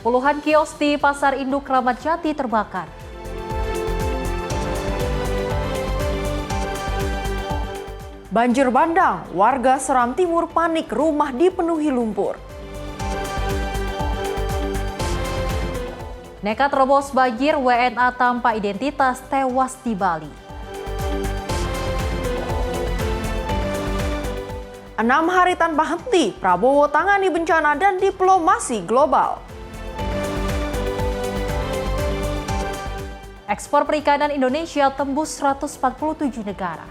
Puluhan kios di Pasar Induk Kramat Jati terbakar. Banjir bandang, warga Seram Timur panik rumah dipenuhi lumpur. Nekat terobos banjir, WNA tanpa identitas tewas di Bali. 6 hari tanpa henti, Prabowo tangani bencana dan diplomasi global. Ekspor perikanan Indonesia tembus 147 negara.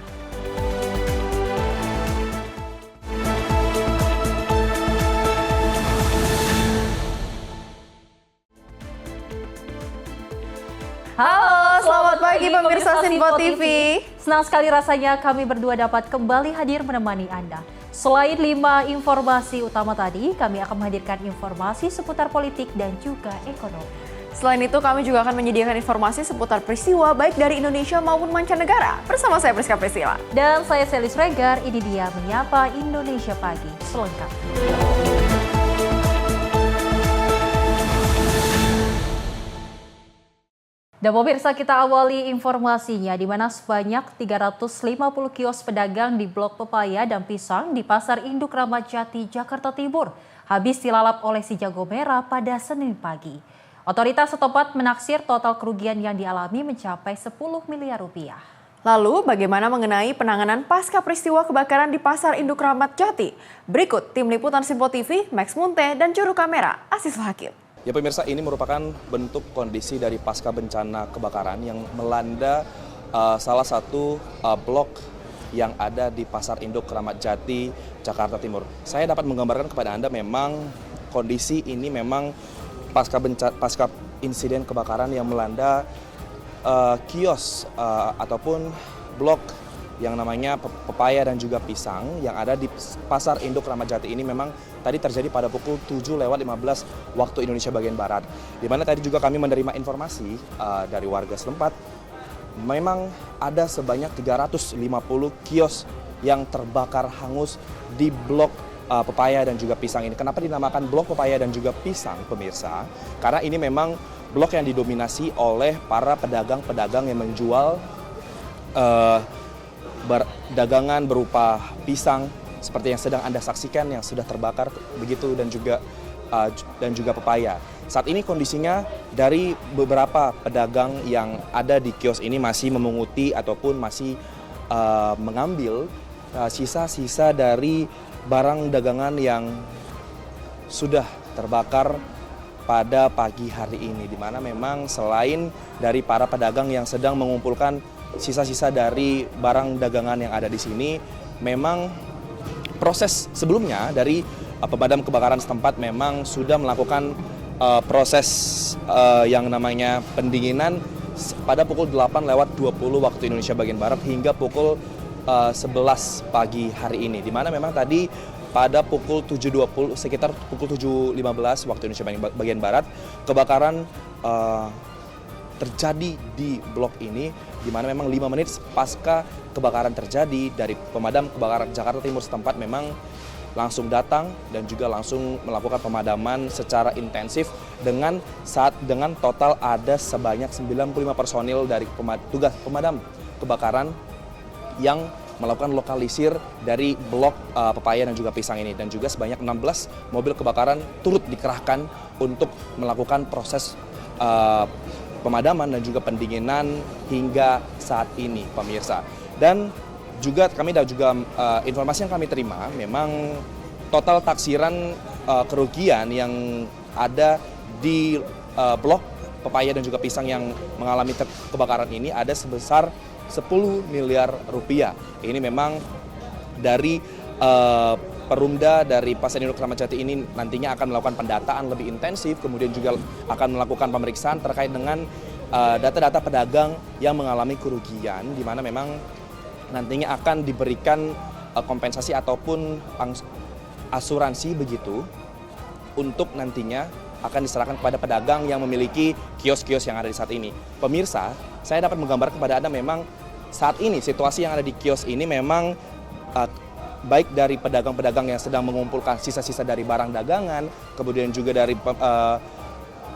Halo, selamat pagi pemirsa Sinpo TV. Senang sekali rasanya kami berdua dapat kembali hadir menemani Anda. Selain 5 informasi utama tadi, kami akan menghadirkan informasi seputar politik dan juga ekonomi. Selain itu, kami juga akan menyediakan informasi seputar peristiwa baik dari Indonesia maupun mancanegara. Bersama saya Priska Priscilla. Dan saya Selis Regar, ini dia Menyapa Indonesia Pagi selengkapnya. Dan pemirsa, kita awali informasinya di mana sebanyak 350 kios pedagang di Blok Pepaya dan Pisang di Pasar Induk Kramat Jati, Jakarta Timur habis dilalap oleh si jago merah pada Senin pagi. Otoritas setempat menaksir total kerugian yang dialami mencapai 10 miliar rupiah. Lalu bagaimana mengenai penanganan pasca peristiwa kebakaran di Pasar Induk Kramat Jati? Berikut tim liputan Sinpo TV, Max Munte dan juru kamera Asis Hakim. Ya pemirsa, ini merupakan bentuk kondisi dari pasca bencana kebakaran yang melanda salah satu blok yang ada di Pasar Induk Kramat Jati, Jakarta Timur. Saya dapat menggambarkan kepada Anda memang kondisi ini memang pasca insiden kebakaran yang melanda kios ataupun blok yang namanya Pepaya dan juga Pisang yang ada di Pasar Induk Kramat Jati ini memang tadi terjadi pada pukul 7:15 waktu Indonesia bagian Barat. Di mana tadi juga kami menerima informasi dari warga setempat, memang ada sebanyak 350 kios yang terbakar hangus di blok Pepaya dan juga Pisang ini. Kenapa dinamakan blok Pepaya dan juga Pisang, pemirsa? Karena ini memang blok yang didominasi oleh para pedagang-pedagang yang menjual dagangan berupa pisang seperti yang sedang Anda saksikan yang sudah terbakar begitu dan juga pepaya. Saat ini kondisinya dari beberapa pedagang yang ada di kios ini masih memunguti ataupun masih mengambil sisa-sisa dari barang dagangan yang sudah terbakar pada pagi hari ini, di mana memang selain dari para pedagang yang sedang mengumpulkan sisa-sisa dari barang dagangan yang ada di sini, memang proses sebelumnya dari pemadam kebakaran setempat memang sudah melakukan proses yang namanya pendinginan pada pukul 8:20 waktu Indonesia bagian Barat hingga pukul 11 pagi hari ini, di mana memang tadi pada pukul 7.20 sekitar pukul 7.15 waktu Indonesia bagian Barat kebakaran terjadi di blok ini, di mana memang 5 menit pasca kebakaran terjadi dari pemadam kebakaran Jakarta Timur setempat memang langsung datang dan juga langsung melakukan pemadaman secara intensif dengan total ada sebanyak 95 personil dari tugas pemadam kebakaran yang melakukan lokalisir dari blok Pepaya dan juga Pisang ini, dan juga sebanyak 16 mobil kebakaran turut dikerahkan untuk melakukan proses pemadaman dan juga pendinginan hingga saat ini, pemirsa. Dan juga informasi yang kami terima memang total taksiran kerugian yang ada di blok Pepaya dan juga Pisang yang mengalami kebakaran ini ada sebesar 10 miliar rupiah. Ini memang dari Perumda dari Pasar Induk Kramat Jati ini nantinya akan melakukan pendataan lebih intensif, kemudian juga akan melakukan pemeriksaan terkait dengan data-data pedagang yang mengalami kerugian, di mana memang nantinya akan diberikan kompensasi ataupun asuransi begitu untuk nantinya akan diserahkan kepada pedagang yang memiliki kios-kios yang ada di saat ini. Pemirsa, saya dapat menggambar kepada Anda memang saat ini situasi yang ada di kios ini memang baik dari pedagang-pedagang yang sedang mengumpulkan sisa-sisa dari barang dagangan, kemudian juga dari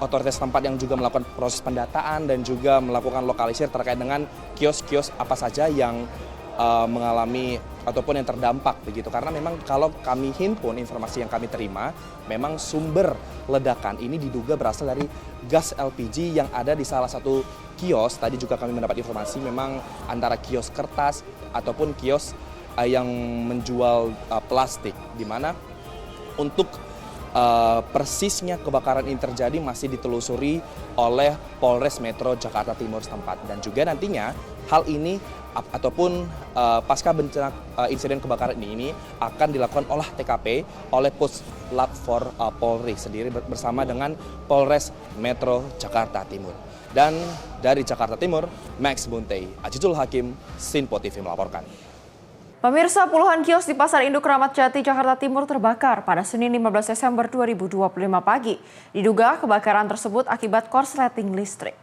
otoritas tempat yang juga melakukan proses pendataan dan juga melakukan lokalisir terkait dengan kios-kios apa saja yang mengalami ataupun yang terdampak begitu. Karena memang kalau kami himpun informasi yang kami terima, memang sumber ledakan ini diduga berasal dari gas LPG yang ada di salah satu kios. Tadi juga kami mendapat informasi memang antara kios kertas ataupun kios yang menjual plastik, di mana untuk persisnya kebakaran ini terjadi masih ditelusuri oleh Polres Metro Jakarta Timur setempat. Dan juga nantinya hal ini ataupun pasca bencana insiden kebakaran ini akan dilakukan olah TKP oleh Puslap 4 Polri sendiri bersama dengan Polres Metro Jakarta Timur. Dan dari Jakarta Timur, Max Munte, Azizul Hakim, Sinpo TV melaporkan. Pemirsa, puluhan kios di Pasar Induk Kramat Jati, Jakarta Timur terbakar pada Senin 15 Desember 2025 pagi. Diduga kebakaran tersebut akibat korsleting listrik.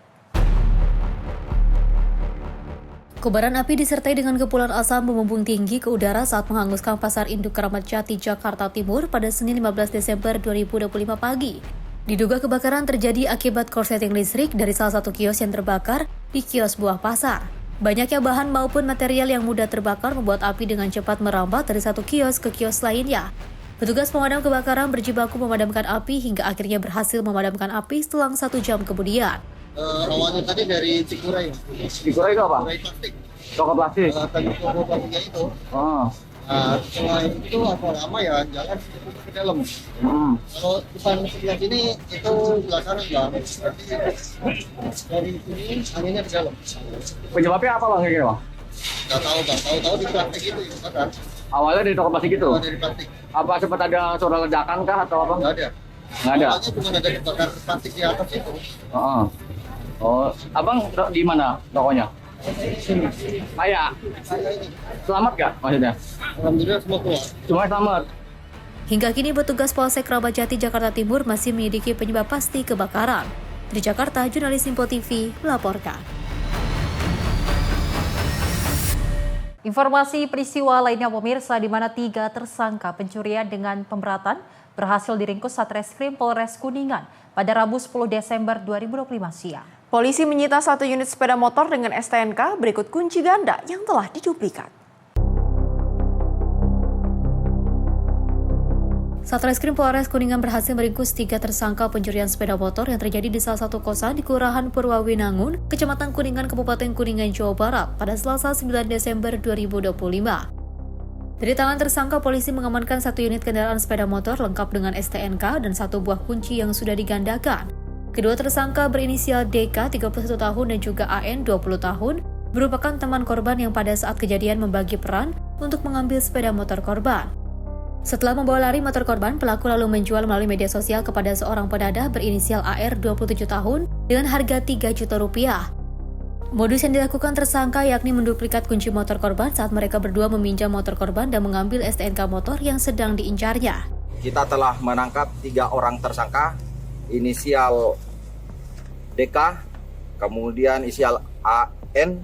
Kobaran api disertai dengan kepulan asap membumbung tinggi ke udara saat menghanguskan Pasar Induk Kramat Jati, Jakarta Timur pada Senin 15 Desember 2025 pagi. Diduga kebakaran terjadi akibat korsleting listrik dari salah satu kios yang terbakar di kios buah pasar. Banyaknya bahan maupun material yang mudah terbakar membuat api dengan cepat merambat dari satu kios ke kios lainnya. Petugas pemadam kebakaran berjibaku memadamkan api hingga akhirnya berhasil memadamkan api setelah 1 jam kemudian. Awalnya tadi dari Cikuray. Cikuray itu apa? Cikuray plastik. Toko plastik. Tadi toko plastiknya itu. Oh. Setelah itu lama ya jalan ke dalam. Kalau depan sebelah sini itu sebelah kanan bang. Dari sini anginnya ke dalam. Penyebabnya apa bang kira-kira bang? Nggak tahu bang. Tahu di plastik itu kan? Awalnya dari toko plastik itu? Dari plastik. Apa sempat ada suara ledakan kah atau apa? Nggak ada. Nggak ada? Awalnya cuma ada kebakaran plastik di atas itu. Oh, abang di mana tokonya? Ayah. Selamat gak maksudnya? Alhamdulillah semua keluar. Cuma selamat. Hingga kini petugas Polsek Kramat Jati, Jakarta Timur masih menyelidiki penyebab pasti kebakaran. Dari Jakarta, jurnalis Sinpo TV melaporkan. Informasi peristiwa lainnya pemirsa, di mana 3 tersangka pencurian dengan pemberatan berhasil diringkus Satreskrim Polres Kuningan pada Rabu 10 Desember 2025 siang. Polisi menyita 1 unit sepeda motor dengan STNK, berikut kunci ganda yang telah diduplikat. Satreskrim Polres Kuningan berhasil meringkus 3 tersangka pencurian sepeda motor yang terjadi di salah satu kosan di Kelurahan Purwawinangun, Kecamatan Kuningan, Kabupaten Kuningan, Jawa Barat pada Selasa 9 Desember 2025. Dari tangan tersangka, polisi mengamankan 1 unit kendaraan sepeda motor lengkap dengan STNK dan 1 buah kunci yang sudah digandakan. Kedua tersangka berinisial DK 31 tahun dan juga AN 20 tahun merupakan teman korban yang pada saat kejadian membagi peran untuk mengambil sepeda motor korban. Setelah membawa lari motor korban, pelaku lalu menjual melalui media sosial kepada seorang pedadah berinisial AR 27 tahun dengan harga 3 juta rupiah. Modus yang dilakukan tersangka yakni menduplikat kunci motor korban saat mereka berdua meminjam motor korban dan mengambil STNK motor yang sedang diincarnya. Kita telah menangkap 3 orang tersangka, inisial DK, kemudian inisial AN,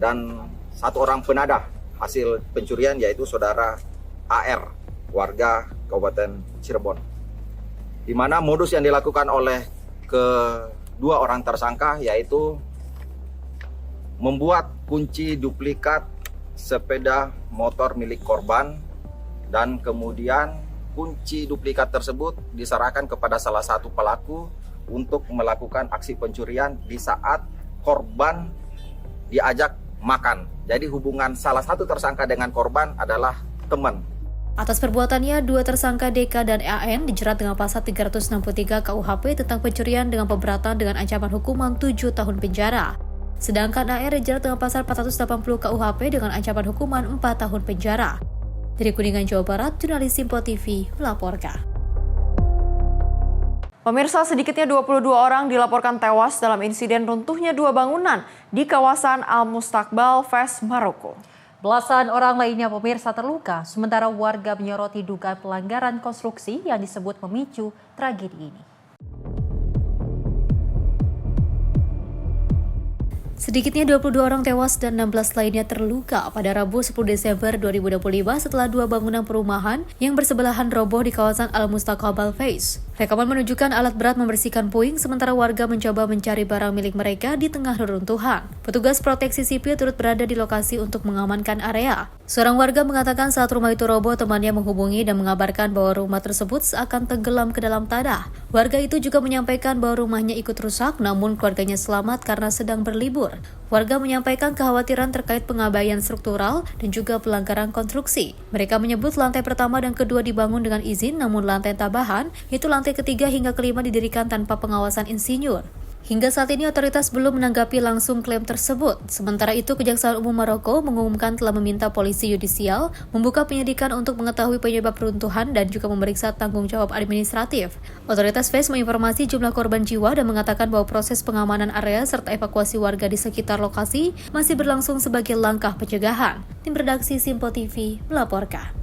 dan 1 orang penadah hasil pencurian yaitu saudara AR, warga Kabupaten Cirebon. Di mana modus yang dilakukan oleh kedua orang tersangka yaitu membuat kunci duplikat sepeda motor milik korban dan kemudian kunci duplikat tersebut diserahkan kepada salah satu pelaku untuk melakukan aksi pencurian di saat korban diajak makan. Jadi hubungan salah satu tersangka dengan korban adalah teman. Atas perbuatannya, 2 tersangka DK dan AN dijerat dengan pasal 363 KUHP tentang pencurian dengan pemberatan dengan ancaman hukuman 7 tahun penjara. Sedangkan AR dijerat dengan pasal 480 KUHP dengan ancaman hukuman 4 tahun penjara. Dari Kuningan, Jawa Barat, jurnalis Sinpo TV melaporkan. Pemirsa, sedikitnya 22 orang dilaporkan tewas dalam insiden runtuhnya 2 bangunan di kawasan Al-Mustaqbal, Fes, Maroko. Belasan orang lainnya pemirsa terluka, sementara warga menyoroti dugaan pelanggaran konstruksi yang disebut memicu tragedi ini. Sedikitnya 22 orang tewas dan 16 lainnya terluka pada Rabu 10 Desember 2025 setelah 2 bangunan perumahan yang bersebelahan roboh di kawasan Al-Mustaqbal Fes, Rekaman menunjukkan alat berat membersihkan puing sementara warga mencoba mencari barang milik mereka di tengah reruntuhan. Petugas proteksi sipil turut berada di lokasi untuk mengamankan area. Seorang warga mengatakan saat rumah itu roboh, temannya menghubungi dan mengabarkan bahwa rumah tersebut seakan tenggelam ke dalam tanah. Warga itu juga menyampaikan bahwa rumahnya ikut rusak, namun keluarganya selamat karena sedang berlibur. Warga menyampaikan kekhawatiran terkait pengabaian struktural dan juga pelanggaran konstruksi. Mereka menyebut lantai pertama dan kedua dibangun dengan izin, namun lantai tambahan, yaitu lantai ketiga hingga kelima didirikan tanpa pengawasan insinyur. Hingga saat ini otoritas belum menanggapi langsung klaim tersebut. Sementara itu, Kejaksaan Umum Maroko mengumumkan telah meminta polisi yudisial membuka penyidikan untuk mengetahui penyebab runtuhan dan juga memeriksa tanggung jawab administratif. Otoritas Fes menginformasi jumlah korban jiwa dan mengatakan bahwa proses pengamanan area serta evakuasi warga di sekitar lokasi masih berlangsung sebagai langkah pencegahan. Tim redaksi Simpo TV melaporkan.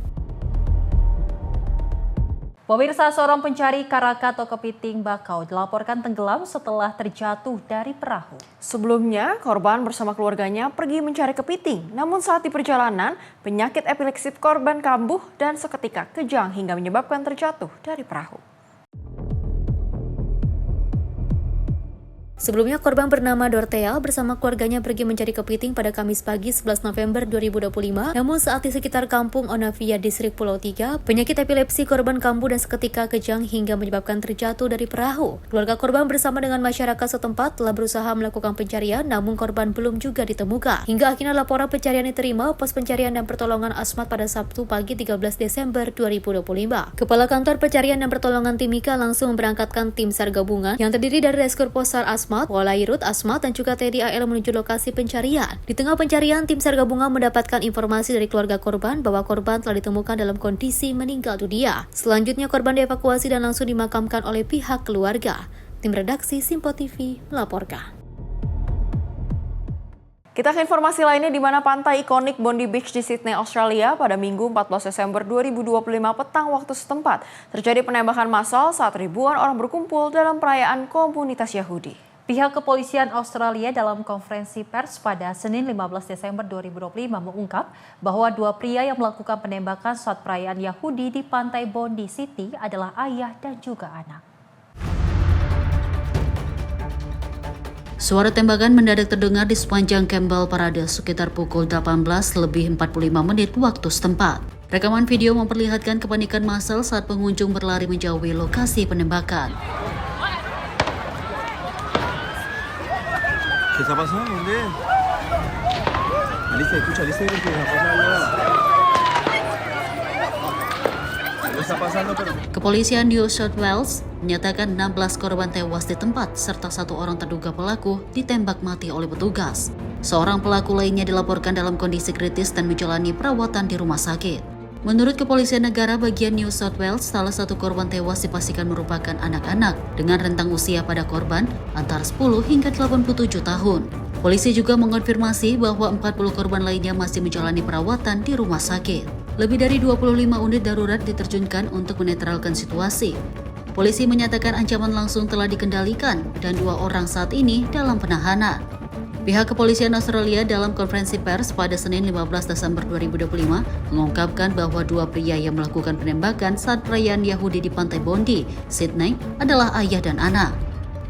Pemirsa, seorang pencari karaka atau kepiting bakau dilaporkan tenggelam setelah terjatuh dari perahu. Sebelumnya, korban bersama keluarganya pergi mencari kepiting. Namun saat di perjalanan, penyakit epilepsi korban kambuh dan seketika kejang hingga menyebabkan terjatuh dari perahu. Sebelumnya, korban bernama Dortea bersama keluarganya pergi mencari kepiting pada Kamis pagi 11 November 2025. Namun saat di sekitar kampung Onavia, distrik Pulau 3, penyakit epilepsi korban kambuh dan seketika kejang hingga menyebabkan terjatuh dari perahu. Keluarga korban bersama dengan masyarakat setempat telah berusaha melakukan pencarian, namun korban belum juga ditemukan. Hingga akhirnya laporan pencarian diterima Pos Pencarian dan Pertolongan Asmat pada Sabtu pagi 13 Desember 2025. Kepala Kantor Pencarian dan Pertolongan Timika langsung memberangkatkan tim SAR gabungan yang terdiri dari Rescue Posar Asmat, Walairut Asmat, dan juga TNI AL menuju lokasi pencarian. Di tengah pencarian, tim SAR gabungan mendapatkan informasi dari keluarga korban bahwa korban telah ditemukan dalam kondisi meninggal dunia. Selanjutnya, korban dievakuasi dan langsung dimakamkan oleh pihak keluarga. Tim redaksi Simpo TV melaporkan. Kita ke informasi lainnya di mana pantai ikonik Bondi Beach di Sydney, Australia pada Minggu 14 Desember 2025 petang waktu setempat terjadi penembakan massal saat ribuan orang berkumpul dalam perayaan komunitas Yahudi. Pihak kepolisian Australia dalam konferensi pers pada Senin 15 Desember 2025 mengungkap bahwa dua pria yang melakukan penembakan saat perayaan Yahudi di pantai Bondi City adalah ayah dan juga anak. Suara tembakan mendadak terdengar di sepanjang Campbell Parade sekitar pukul 18:45 waktu setempat. Rekaman video memperlihatkan kepanikan massal saat pengunjung berlari menjauhi lokasi penembakan. Kepolisian New South Wales menyatakan 16 korban tewas di tempat serta satu orang terduga pelaku ditembak mati oleh petugas. Seorang pelaku lainnya dilaporkan dalam kondisi kritis dan menjalani perawatan di rumah sakit. Menurut Kepolisian Negara bagian New South Wales, salah satu korban tewas dipastikan merupakan anak-anak dengan rentang usia pada korban antara 10 hingga 87 tahun. Polisi juga mengonfirmasi bahwa 40 korban lainnya masih menjalani perawatan di rumah sakit. Lebih dari 25 unit darurat diterjunkan untuk menetralkan situasi. Polisi menyatakan ancaman langsung telah dikendalikan dan 2 orang saat ini dalam penahanan. Pihak kepolisian Australia dalam konferensi pers pada Senin 15 Desember 2025 mengungkapkan bahwa 2 pria yang melakukan penembakan saat perayaan Yahudi di Pantai Bondi, Sydney adalah ayah dan anak.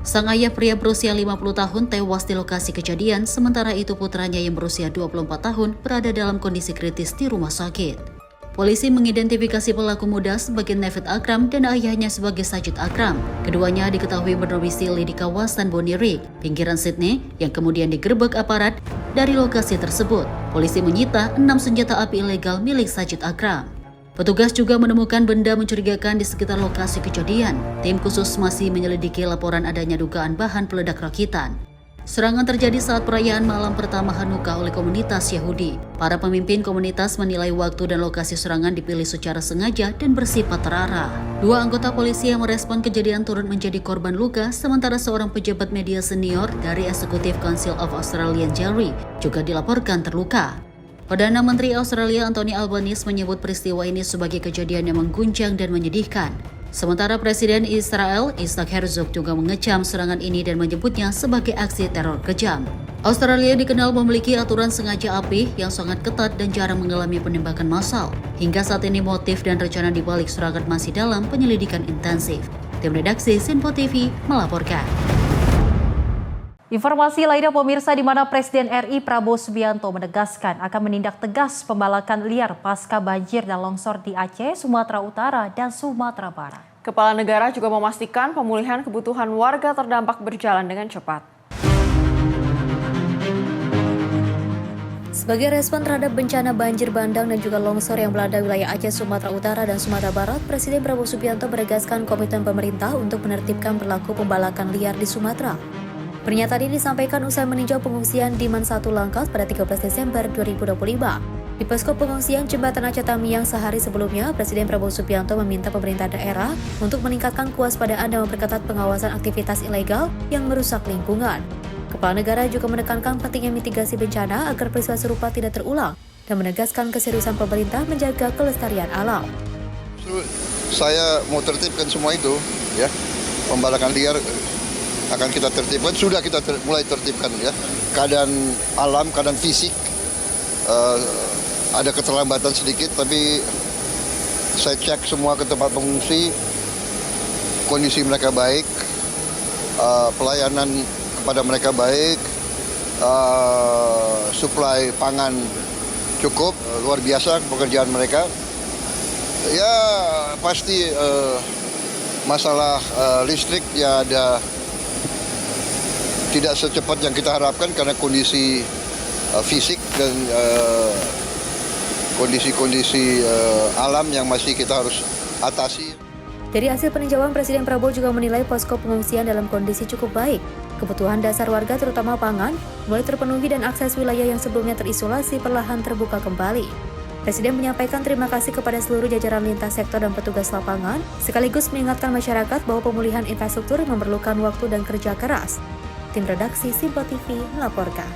Sang ayah pria berusia 50 tahun tewas di lokasi kejadian, sementara itu putranya yang berusia 24 tahun berada dalam kondisi kritis di rumah sakit. Polisi mengidentifikasi pelaku muda sebagai Navid Akram dan ayahnya sebagai Sajid Akram. Keduanya diketahui berdomisili di kawasan Bonnyrigg, pinggiran Sydney, yang kemudian digerebek aparat dari lokasi tersebut. Polisi menyita 6 senjata api ilegal milik Sajid Akram. Petugas juga menemukan benda mencurigakan di sekitar lokasi kejadian. Tim khusus masih menyelidiki laporan adanya dugaan bahan peledak rakitan. Serangan terjadi saat perayaan malam pertama Hanukkah oleh komunitas Yahudi. Para pemimpin komunitas menilai waktu dan lokasi serangan dipilih secara sengaja dan bersifat terarah. 2 anggota polisi yang merespon kejadian turut menjadi korban luka, sementara seorang pejabat media senior dari Executive Council of Australian Jewry juga dilaporkan terluka. Perdana Menteri Australia Anthony Albanese menyebut peristiwa ini sebagai kejadian yang mengguncang dan menyedihkan. Sementara Presiden Israel Isaac Herzog juga mengecam serangan ini dan menyebutnya sebagai aksi teror kejam. Australia dikenal memiliki aturan sengaja api yang sangat ketat dan jarang mengalami penembakan massal. Hingga saat ini motif dan rencana dibalik serangan masih dalam penyelidikan intensif. Tim redaksi Sinpo TV melaporkan. Informasi lainnya pemirsa, di mana Presiden RI Prabowo Subianto menegaskan akan menindak tegas pembalakan liar pasca banjir dan longsor di Aceh, Sumatera Utara, dan Sumatera Barat. Kepala negara juga memastikan pemulihan kebutuhan warga terdampak berjalan dengan cepat. Sebagai respon terhadap bencana banjir bandang dan juga longsor yang melanda wilayah Aceh, Sumatera Utara, dan Sumatera Barat, Presiden Prabowo Subianto menegaskan komitmen pemerintah untuk menertibkan berlaku pembalakan liar di Sumatera. Pernyataan ini disampaikan usai meninjau pengungsian di Man 1 Langkat pada 13 Desember 2025. Di posko pengungsian Jembatan Aceh Tamiang sehari sebelumnya, Presiden Prabowo Subianto meminta pemerintah daerah untuk meningkatkan kewaspadaan dan memperketat pengawasan aktivitas ilegal yang merusak lingkungan. Kepala negara juga menekankan pentingnya mitigasi bencana agar peristiwa serupa tidak terulang dan menegaskan keseriusan pemerintah menjaga kelestarian alam. Saya mau tertibkan semua itu, ya. Pembalakan liar akan kita tertibkan, sudah kita mulai tertibkan, ya. Keadaan alam, keadaan fisik ada keterlambatan sedikit, tapi saya cek semua ke tempat pengungsi, kondisi mereka baik, pelayanan kepada mereka baik, suplai pangan cukup, luar biasa pekerjaan mereka. Ya pasti masalah listrik ya ada tidak secepat yang kita harapkan karena kondisi fisik dan kondisi-kondisi alam yang masih kita harus atasi. Dari hasil peninjauan, Presiden Prabowo juga menilai posko pengungsian dalam kondisi cukup baik. Kebutuhan dasar warga terutama pangan mulai terpenuhi dan akses wilayah yang sebelumnya terisolasi perlahan terbuka kembali. Presiden menyampaikan terima kasih kepada seluruh jajaran lintas sektor dan petugas lapangan, sekaligus mengingatkan masyarakat bahwa pemulihan infrastruktur memerlukan waktu dan kerja keras. Tim redaksi Sinpo TV melaporkan.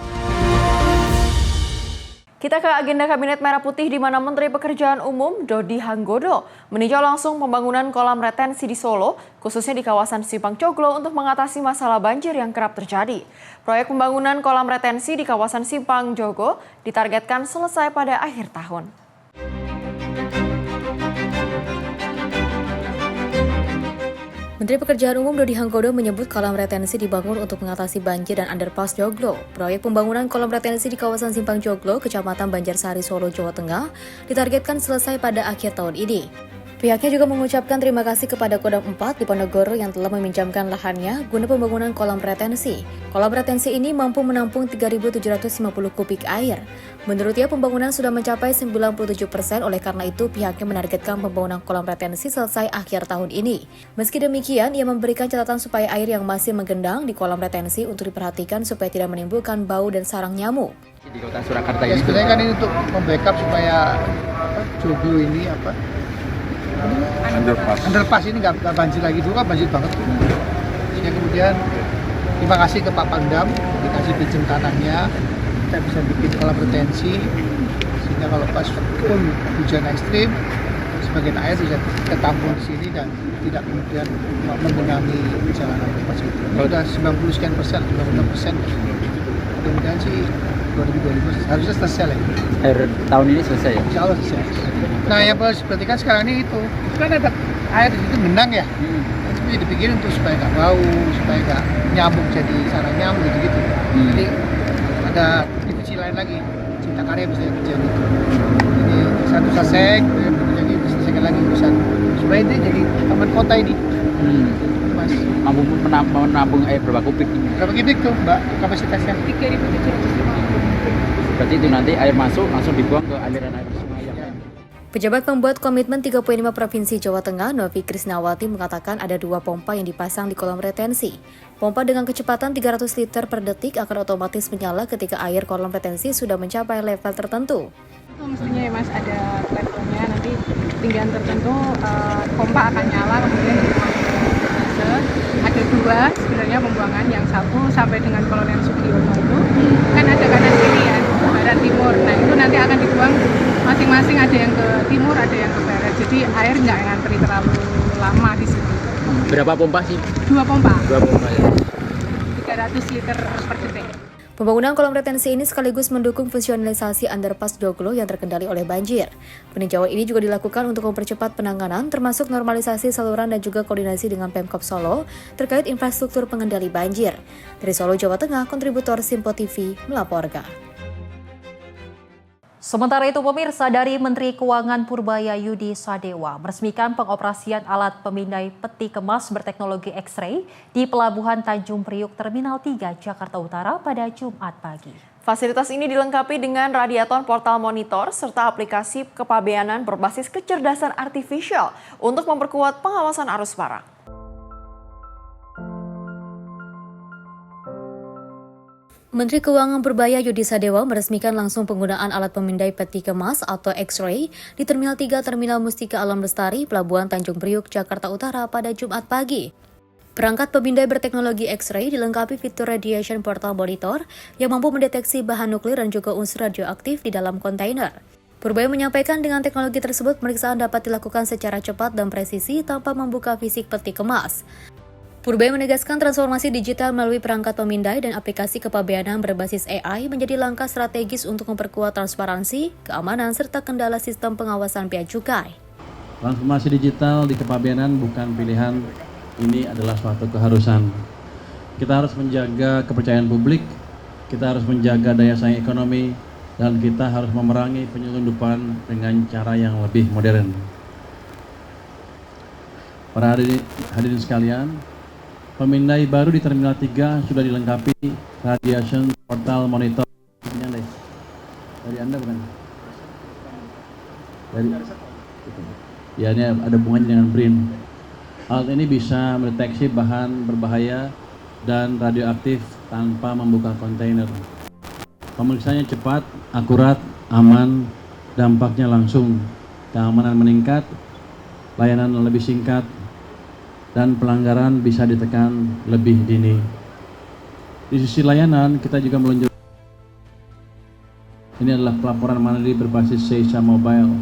Kita ke agenda Kabinet Merah Putih di mana Menteri Pekerjaan Umum Dodi Hanggodo meninjau langsung pembangunan kolam retensi di Solo, khususnya di kawasan Simpang Joglo untuk mengatasi masalah banjir yang kerap terjadi. Proyek pembangunan kolam retensi di kawasan Simpang Joglo ditargetkan selesai pada akhir tahun. Menteri Pekerjaan Umum Dodi Hanggodo menyebut kolam retensi dibangun untuk mengatasi banjir dan underpass Joglo. Proyek pembangunan kolam retensi di kawasan Simpang Joglo, Kecamatan Banjarsari, Solo, Jawa Tengah, ditargetkan selesai pada akhir tahun ini. Pihaknya juga mengucapkan terima kasih kepada Kodam 4 di Ponorogo yang telah meminjamkan lahannya guna pembangunan kolam retensi. Kolam retensi ini mampu menampung 3.750 kubik air. Menurutnya pembangunan sudah mencapai 97%, oleh karena itu pihaknya menargetkan pembangunan kolam retensi selesai akhir tahun ini. Meski demikian, ia memberikan catatan supaya air yang masih menggendang di kolam retensi untuk diperhatikan supaya tidak menimbulkan bau dan sarang nyamuk. Di Kota Surakarta Ya, ini sebenarnya kan ini untuk membackup supaya Joglo ini underpass ini nggak banjir lagi, dulu kan banjir banget. Sehingga kemudian terima kasih ke Pak Pangdam dikasih pinjam tanahnya, kita bisa bikin kolam retensi sehingga kalau pas pun hujan ekstrim sebagian air bisa tertampung di sini dan tidak kemudian menggenangi jalan underpass itu. Ini sudah 90% 96%. Mudah-mudahan sih 2025 harusnya selesai lah. akhir tahun ini selesai ya? Insya Allah selesai. Nah yang perlu kan sekarang ini itu kan ada air di situ genang ya. Itu dipikirin untuk supaya nggak bau, supaya nggak nyamuk jadi sarang nyamuk gitu. Jadi ada divisi lain lagi, Cipta Karya bisa kerjaan itu. Jadi satu selesai, kemudian lagi diselesaikan lagi urusan supaya ini jadi taman kota ini. Mas, Mampu menampung air berapa kubik? berapa kubik tuh Mbak kapasitasnya? 3.750. Berarti itu nanti air masuk langsung dibuang ke aliran air sungai yang lain. Pejabat pembuat komitmen 35 Provinsi Jawa Tengah, Novi Krisnawati, mengatakan ada 2 pompa yang dipasang di kolam retensi. Pompa dengan kecepatan 300 liter per detik akan otomatis menyala ketika air kolam retensi sudah mencapai level tertentu. Mestinya ya Mas, ada levelnya, nanti ketinggian tertentu pompa akan nyala, kemudian dibuang ke fase. Ada 2 sebenarnya pembuangan, yang satu sampai dengan Kolonel Sugiono itu kan ada kanan kiri ya, barat timur. Nah itu nanti akan dibuang masing-masing, ada yang ke timur, ada yang ke barat. Jadi air nggak ngantri terlalu lama di sini. Berapa pompa sih? 2 pompa. 2 pompa ya. 300 liter per detik. Pembangunan kolam retensi ini sekaligus mendukung fungsionalisasi underpass Doglo yang terkendali oleh banjir. Peninjauan ini juga dilakukan untuk mempercepat penanganan, termasuk normalisasi saluran dan juga koordinasi dengan Pemkab Solo terkait infrastruktur pengendali banjir. Dari Solo, Jawa Tengah, kontributor Simpo TV melaporkan. Sementara itu, pemirsa, dari Menteri Keuangan Purbaya Yudi Sadewa meresmikan pengoperasian alat pemindai peti kemas berteknologi X-ray di Pelabuhan Tanjung Priuk Terminal 3 Jakarta Utara pada Jumat pagi. Fasilitas ini dilengkapi dengan radiator portal monitor serta aplikasi kepabeanan berbasis kecerdasan artifisial untuk memperkuat pengawasan arus barang. Menteri Keuangan Purbaya Yudi Sadewa meresmikan langsung penggunaan alat pemindai peti kemas atau X-ray di Terminal 3 Terminal Mustika Alam Lestari, Pelabuhan Tanjung Priuk, Jakarta Utara pada Jumat pagi. Perangkat pemindai berteknologi X-ray dilengkapi fitur Radiation Portal Monitor yang mampu mendeteksi bahan nuklir dan juga unsur radioaktif di dalam kontainer. Purbaya menyampaikan dengan teknologi tersebut pemeriksaan dapat dilakukan secara cepat dan presisi tanpa membuka fisik peti kemas. Purbaya menegaskan transformasi digital melalui perangkat pemindai dan aplikasi kepabeanan berbasis AI menjadi langkah strategis untuk memperkuat transparansi, keamanan, serta kendala sistem pengawasan bea cukai. Transformasi digital di kepabeanan bukan pilihan, ini adalah suatu keharusan. Kita harus menjaga kepercayaan publik, kita harus menjaga daya saing ekonomi, dan kita harus memerangi penyelundupan dengan cara yang lebih modern. Para hadirin sekalian, pemindai baru di Terminal 3 sudah dilengkapi Radiation Portal Monitor. Dari Anda bukan? Ya, ini ada hubungannya dengan BRIN. Alat ini bisa mendeteksi bahan berbahaya dan radioaktif tanpa membuka kontainer. Pemeriksaannya cepat, akurat, aman, dampaknya langsung. Keamanan meningkat, layanan lebih singkat, dan pelanggaran bisa ditekan lebih dini. Di sisi layanan, kita juga meluncurkan. Ini adalah pelaporan mandiri berbasis Seisa Mobile.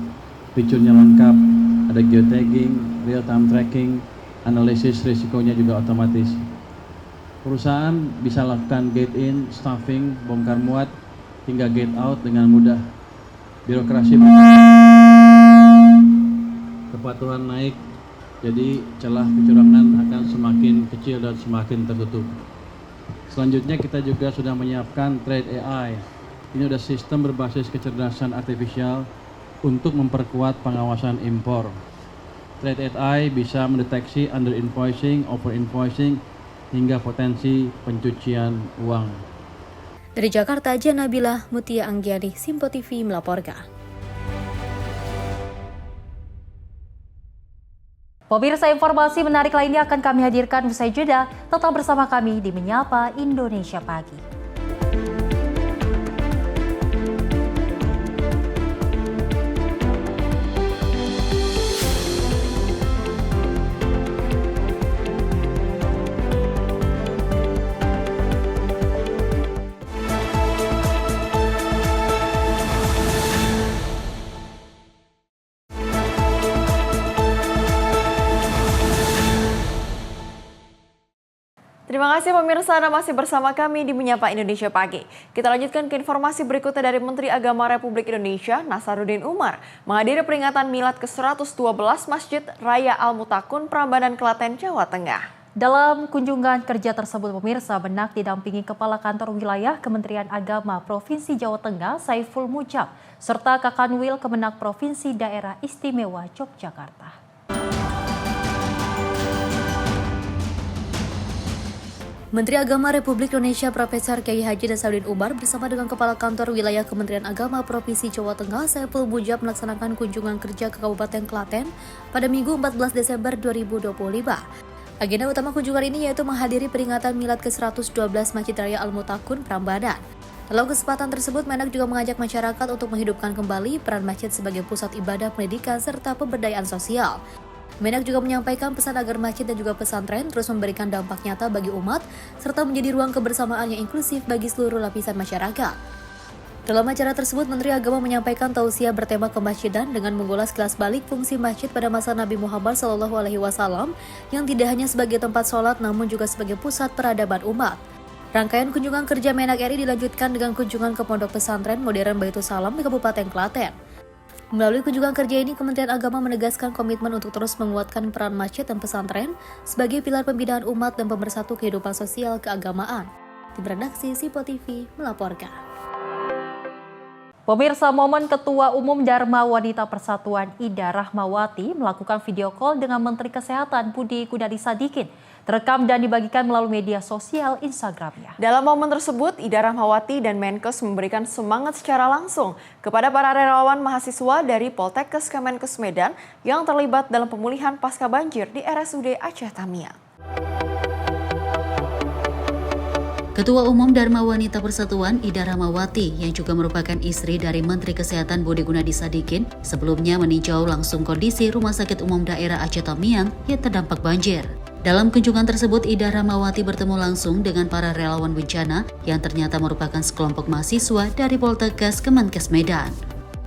Fiturnya lengkap, ada geotagging, real-time tracking, analisis risikonya juga otomatis. Perusahaan bisa lakukan gate in, staffing, bongkar muat, hingga gate out dengan mudah. Birokrasi kepatuhan naik, jadi celah kecurangan akan semakin kecil dan semakin tertutup. Selanjutnya kita juga sudah menyiapkan Trade AI. Ini adalah sistem berbasis kecerdasan artifisial untuk memperkuat pengawasan impor. Trade AI bisa mendeteksi under invoicing, over invoicing, hingga potensi pencucian uang. Dari Jakarta, Janabila Mutia Anggiani, Simpo TV melaporkan. Pemirsa, informasi menarik lainnya akan kami hadirkan usai jeda. Tetap bersama kami di Menyapa Indonesia Pagi. Terima kasih pemirsa, Anda masih bersama kami di Menyapa Indonesia Pagi. Kita lanjutkan ke informasi berikutnya dari Menteri Agama Republik Indonesia, Nasaruddin Umar, menghadiri peringatan Milad ke-112 Masjid Raya Al-Mutakun, Prambanan, Klaten, Jawa Tengah. Dalam kunjungan kerja tersebut, pemirsa, Benak didampingi Kepala Kantor Wilayah Kementerian Agama Provinsi Jawa Tengah, Saiful Mujab, serta Kakanwil Kemenak Provinsi Daerah Istimewa Yogyakarta. Menteri Agama Republik Indonesia Profesor Kiai Haji Nasaruddin Umar bersama dengan Kepala Kantor Wilayah Kementerian Agama Provinsi Jawa Tengah, Saiful Mujab, melaksanakan kunjungan kerja ke Kabupaten Klaten pada Minggu 14 Desember 2025. Agenda utama kunjungan ini yaitu menghadiri peringatan Milad ke-112 Masjid Raya Al-Mutakun, Prambanan. Dalam kesempatan tersebut, Menak juga mengajak masyarakat untuk menghidupkan kembali peran masjid sebagai pusat ibadah, pendidikan, serta pemberdayaan sosial. Menak juga menyampaikan pesan agar masjid dan juga pesantren terus memberikan dampak nyata bagi umat, serta menjadi ruang kebersamaan yang inklusif bagi seluruh lapisan masyarakat. Dalam acara tersebut, Menteri Agama menyampaikan tausiah bertema kemasjidan dengan mengulas kilas balik fungsi masjid pada masa Nabi Muhammad SAW yang tidak hanya sebagai tempat sholat namun juga sebagai pusat peradaban umat. Rangkaian kunjungan kerja Menak RI dilanjutkan dengan kunjungan ke Pondok Pesantren Modern Baitul Salam di Kabupaten Klaten. Melalui kunjungan kerja ini, Kementerian Agama menegaskan komitmen untuk terus menguatkan peran masjid dan pesantren sebagai pilar pembinaan umat dan pemersatu kehidupan sosial keagamaan. Tim redaksi Sipo TV melaporkan. Pemirsa, momen Ketua Umum Dharma Wanita Persatuan Ida Rahmawati melakukan video call dengan Menteri Kesehatan Budi Gunadi Sadikin terekam dan dibagikan melalui media sosial Instagramnya. Dalam momen tersebut, Ida Rahmawati dan Menkes memberikan semangat secara langsung kepada para relawan mahasiswa dari Poltekkes Kemenkes Medan yang terlibat dalam pemulihan pasca banjir di RSUD Aceh Tamiang. Ketua Umum Dharma Wanita Persatuan Ida Rahmawati yang juga merupakan istri dari Menteri Kesehatan Budi Gunadi Sadikin sebelumnya meninjau langsung kondisi Rumah Sakit Umum Daerah Aceh Tamiang yang terdampak banjir. Dalam kunjungan tersebut, Ida Rahmawati bertemu langsung dengan para relawan bencana yang ternyata merupakan sekelompok mahasiswa dari Poltekkes Kemenkes Medan.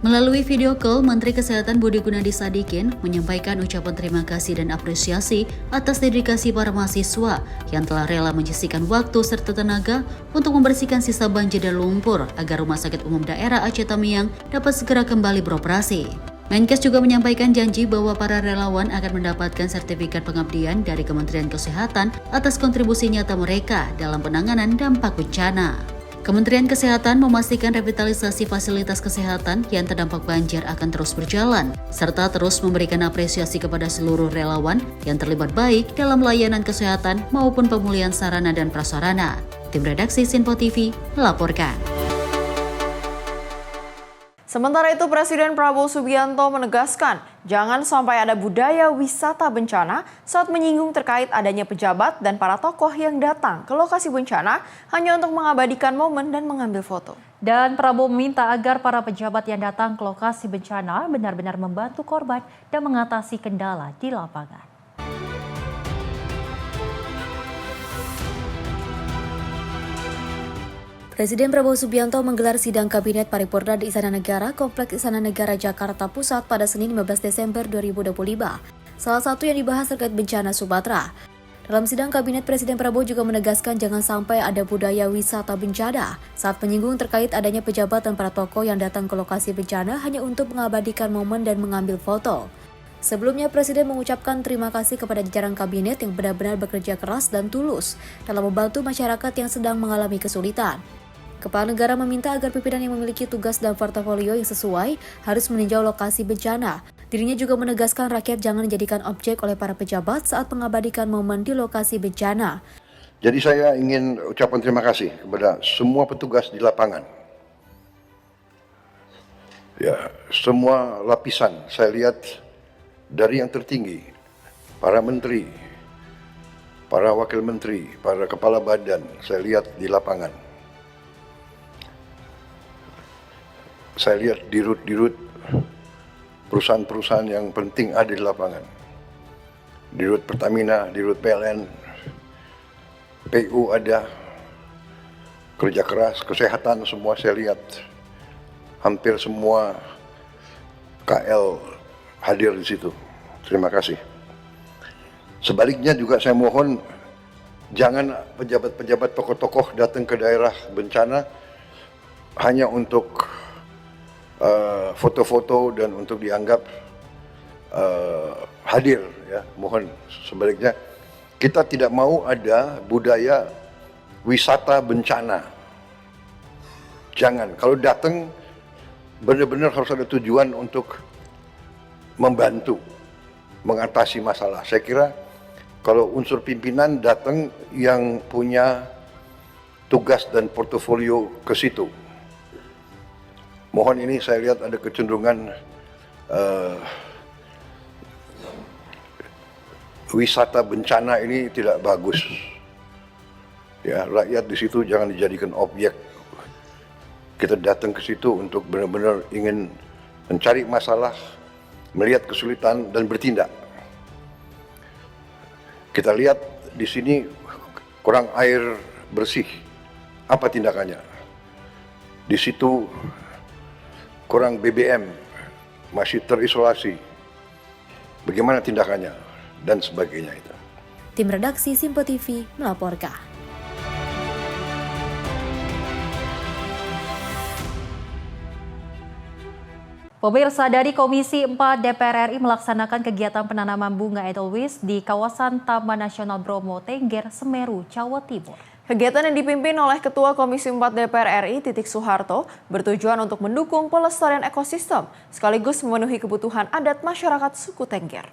Melalui video call, Menteri Kesehatan Budi Gunadi Sadikin menyampaikan ucapan terima kasih dan apresiasi atas dedikasi para mahasiswa yang telah rela menyisihkan waktu serta tenaga untuk membersihkan sisa banjir dan lumpur agar Rumah Sakit Umum Daerah Aceh Tamiang dapat segera kembali beroperasi. Menkes juga menyampaikan janji bahwa para relawan akan mendapatkan sertifikat pengabdian dari Kementerian Kesehatan atas kontribusi nyata mereka dalam penanganan dampak bencana. Kementerian Kesehatan memastikan revitalisasi fasilitas kesehatan yang terdampak banjir akan terus berjalan, serta terus memberikan apresiasi kepada seluruh relawan yang terlibat baik dalam layanan kesehatan maupun pemulihan sarana dan prasarana. Tim redaksi Sinpo TV melaporkan. Sementara itu, Presiden Prabowo Subianto menegaskan jangan sampai ada budaya wisata bencana saat menyinggung terkait adanya pejabat dan para tokoh yang datang ke lokasi bencana hanya untuk mengabadikan momen dan mengambil foto. Dan Prabowo meminta agar para pejabat yang datang ke lokasi bencana benar-benar membantu korban dan mengatasi kendala di lapangan. Presiden Prabowo Subianto menggelar sidang Kabinet Paripurna di Istana Negara, Kompleks Istana Negara Jakarta Pusat pada Senin 15 Desember 2025. Salah satu yang dibahas terkait bencana Sumatera. Dalam sidang Kabinet, Presiden Prabowo juga menegaskan jangan sampai ada budaya wisata bencana saat menyinggung terkait adanya pejabat dan para tokoh yang datang ke lokasi bencana hanya untuk mengabadikan momen dan mengambil foto. Sebelumnya, Presiden mengucapkan terima kasih kepada jajaran Kabinet yang benar-benar bekerja keras dan tulus dalam membantu masyarakat yang sedang mengalami kesulitan. Kepala negara meminta agar pimpinan yang memiliki tugas dan portofolio yang sesuai harus meninjau lokasi bencana. Dirinya juga menegaskan rakyat jangan dijadikan objek oleh para pejabat saat mengabadikan momen di lokasi bencana. Jadi saya ingin ucapkan terima kasih kepada semua petugas di lapangan. Ya, semua lapisan saya lihat dari yang tertinggi, para menteri, para wakil menteri, para kepala badan, saya lihat di lapangan. Saya lihat dirut-dirut perusahaan-perusahaan yang penting ada di lapangan. Dirut Pertamina, dirut PLN, PU ada, kerja keras, kesehatan semua saya lihat. Hampir semua KL hadir di situ. Terima kasih. Sebaliknya juga saya mohon jangan pejabat-pejabat tokoh-tokoh datang ke daerah bencana hanya untuk foto-foto dan untuk dianggap hadir, ya. Mohon sebaliknya kita tidak mau ada budaya wisata bencana. Jangan, kalau datang benar-benar harus ada tujuan untuk membantu mengatasi masalah. Saya kira kalau unsur pimpinan datang yang punya tugas dan portofolio ke situ. Mohon ini saya lihat ada kecenderungan wisata bencana ini tidak bagus. Ya, rakyat di situ jangan dijadikan objek. Kita datang ke situ untuk benar-benar ingin mencari masalah, melihat kesulitan dan bertindak. Kita lihat di sini kurang air bersih. Apa tindakannya? Di situ kurang BBM, masih terisolasi. Bagaimana tindakannya? Dan sebagainya itu. Tim redaksi Simpo TV melaporkan. Pemirsa, dari Komisi 4 DPR RI melaksanakan kegiatan penanaman bunga Edelweiss di kawasan Taman Nasional Bromo Tengger, Semeru, Jawa Timur. Kegiatan yang dipimpin oleh Ketua Komisi 4 DPR RI Titik Soeharto bertujuan untuk mendukung pelestarian ekosistem sekaligus memenuhi kebutuhan adat masyarakat suku Tengger.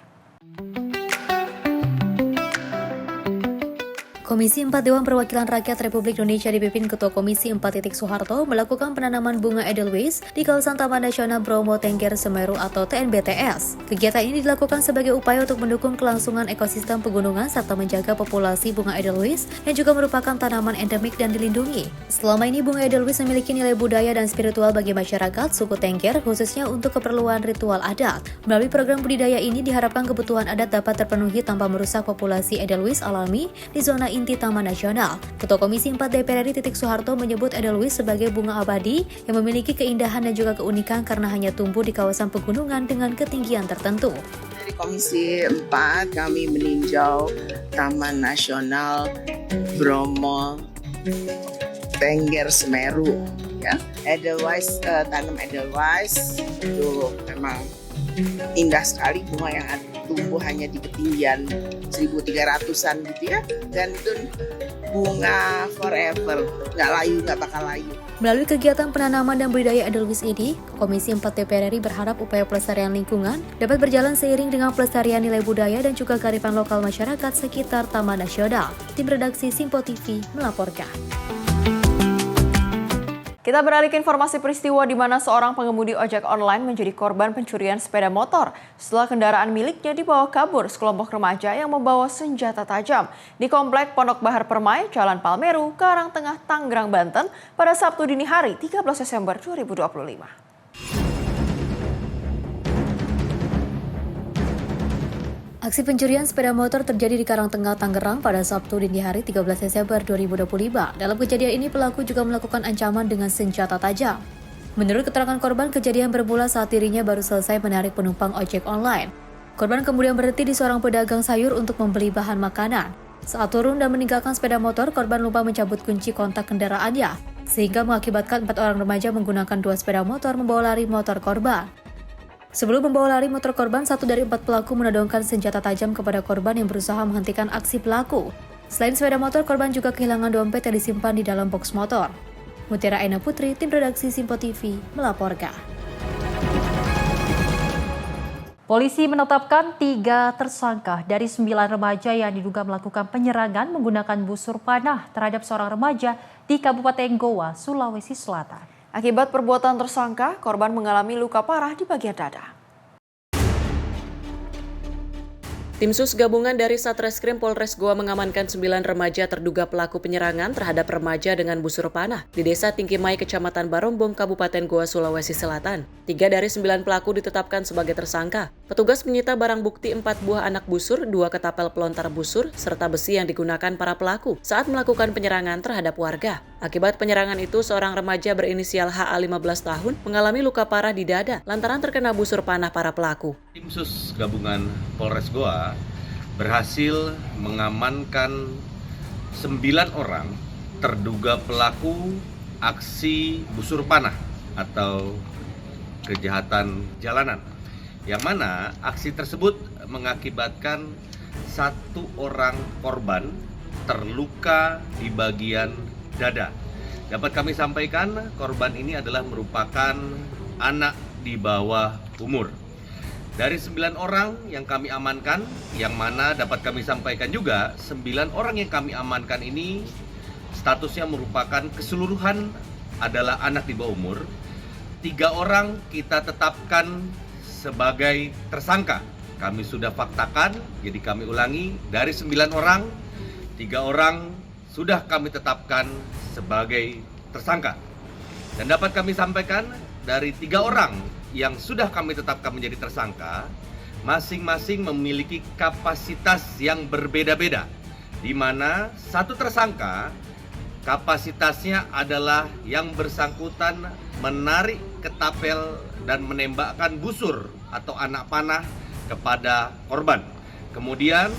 Komisi 4 Dewan Perwakilan Rakyat Republik Indonesia dipimpin Ketua Komisi 4 Titik Soeharto melakukan penanaman bunga Edelweiss di kawasan Taman Nasional Bromo Tengger Semeru atau TNBTS. Kegiatan ini dilakukan sebagai upaya untuk mendukung kelangsungan ekosistem pegunungan serta menjaga populasi bunga Edelweiss yang juga merupakan tanaman endemik dan dilindungi. Selama ini bunga Edelweiss memiliki nilai budaya dan spiritual bagi masyarakat suku Tengger khususnya untuk keperluan ritual adat. Melalui program budidaya ini diharapkan kebutuhan adat dapat terpenuhi tanpa merusak populasi Edelweiss alami di zona inti Taman Nasional. Ketua Komisi 4 DPR RI Titik Soeharto menyebut Edelweiss sebagai bunga abadi yang memiliki keindahan dan juga keunikan karena hanya tumbuh di kawasan pegunungan dengan ketinggian tertentu. Dari Komisi 4 kami meninjau Taman Nasional Bromo Tengger Semeru, ya. Edelweiss, tanam Edelweiss itu memang indah sekali, bunga yang tumbuh hanya di ketinggian 1.300-an gitu ya, dan itu bunga forever, nggak layu, nggak bakal layu. Melalui kegiatan penanaman dan budidaya Edelweiss ini, Komisi 4 DPR RI berharap upaya pelestarian lingkungan dapat berjalan seiring dengan pelestarian nilai budaya dan juga kearifan lokal masyarakat sekitar Taman Nasional. Tim redaksi Simpo TV melaporkan. Kita beralih ke informasi peristiwa di mana seorang pengemudi ojek online menjadi korban pencurian sepeda motor setelah kendaraan miliknya dibawa kabur sekelompok remaja yang membawa senjata tajam di Komplek Pondok Bahar Permai, Jalan Palmeru, Karangtengah, Tangerang, Banten pada Sabtu dini hari 13 Desember 2025. Aksi pencurian sepeda motor terjadi di Karangtengah, Tangerang pada Sabtu dini hari 13 Desember 2025. Dalam kejadian ini pelaku juga melakukan ancaman dengan senjata tajam. Menurut keterangan korban, kejadian bermula saat dirinya baru selesai menarik penumpang ojek online. Korban kemudian berhenti di seorang pedagang sayur untuk membeli bahan makanan. Saat turun dan meninggalkan sepeda motor, korban lupa mencabut kunci kontak kendaraannya, sehingga mengakibatkan 4 orang remaja menggunakan 2 sepeda motor membawa lari motor korban. Sebelum membawa lari motor korban, 1 dari 4 pelaku menodongkan senjata tajam kepada korban yang berusaha menghentikan aksi pelaku. Selain sepeda motor, korban juga kehilangan dompet yang disimpan di dalam box motor. Mutiara Aina Putri, tim redaksi Simpo TV, melaporkan. Polisi menetapkan 3 tersangka dari 9 remaja yang diduga melakukan penyerangan menggunakan busur panah terhadap seorang remaja di Kabupaten Goa, Sulawesi Selatan. Akibat perbuatan tersangka, korban mengalami luka parah di bagian dada. Tim Sus gabungan dari Satreskrim Polres Goa mengamankan 9 remaja terduga pelaku penyerangan terhadap remaja dengan busur panah di Desa Tingkimai, Kecamatan Barombong, Kabupaten Goa, Sulawesi Selatan. 3 dari 9 pelaku ditetapkan sebagai tersangka. Petugas menyita barang bukti 4 buah anak busur, 2 ketapel pelontar busur, serta besi yang digunakan para pelaku saat melakukan penyerangan terhadap warga. Akibat penyerangan itu, seorang remaja berinisial HA 15 tahun mengalami luka parah di dada lantaran terkena busur panah para pelaku. Tim Sus gabungan Polres Goa berhasil mengamankan 9 orang terduga pelaku aksi busur panah atau kejahatan jalanan, yang mana aksi tersebut mengakibatkan 1 orang korban terluka di bagian dada. Dapat kami sampaikan, korban ini adalah merupakan anak di bawah umur. Dari 9 orang yang kami amankan, yang mana dapat kami sampaikan juga 9 orang yang kami amankan ini statusnya merupakan keseluruhan adalah anak di bawah umur. 3 orang kita tetapkan sebagai tersangka. Kami sudah faktakan, jadi kami ulangi, dari 9 orang, 3 orang sudah kami tetapkan sebagai tersangka. Dan dapat kami sampaikan, dari 3 orang yang sudah kami tetapkan menjadi tersangka, masing-masing memiliki kapasitas yang berbeda-beda, di mana 1 tersangka kapasitasnya adalah yang bersangkutan menarik ketapel dan menembakkan busur atau anak panah kepada korban. Kemudian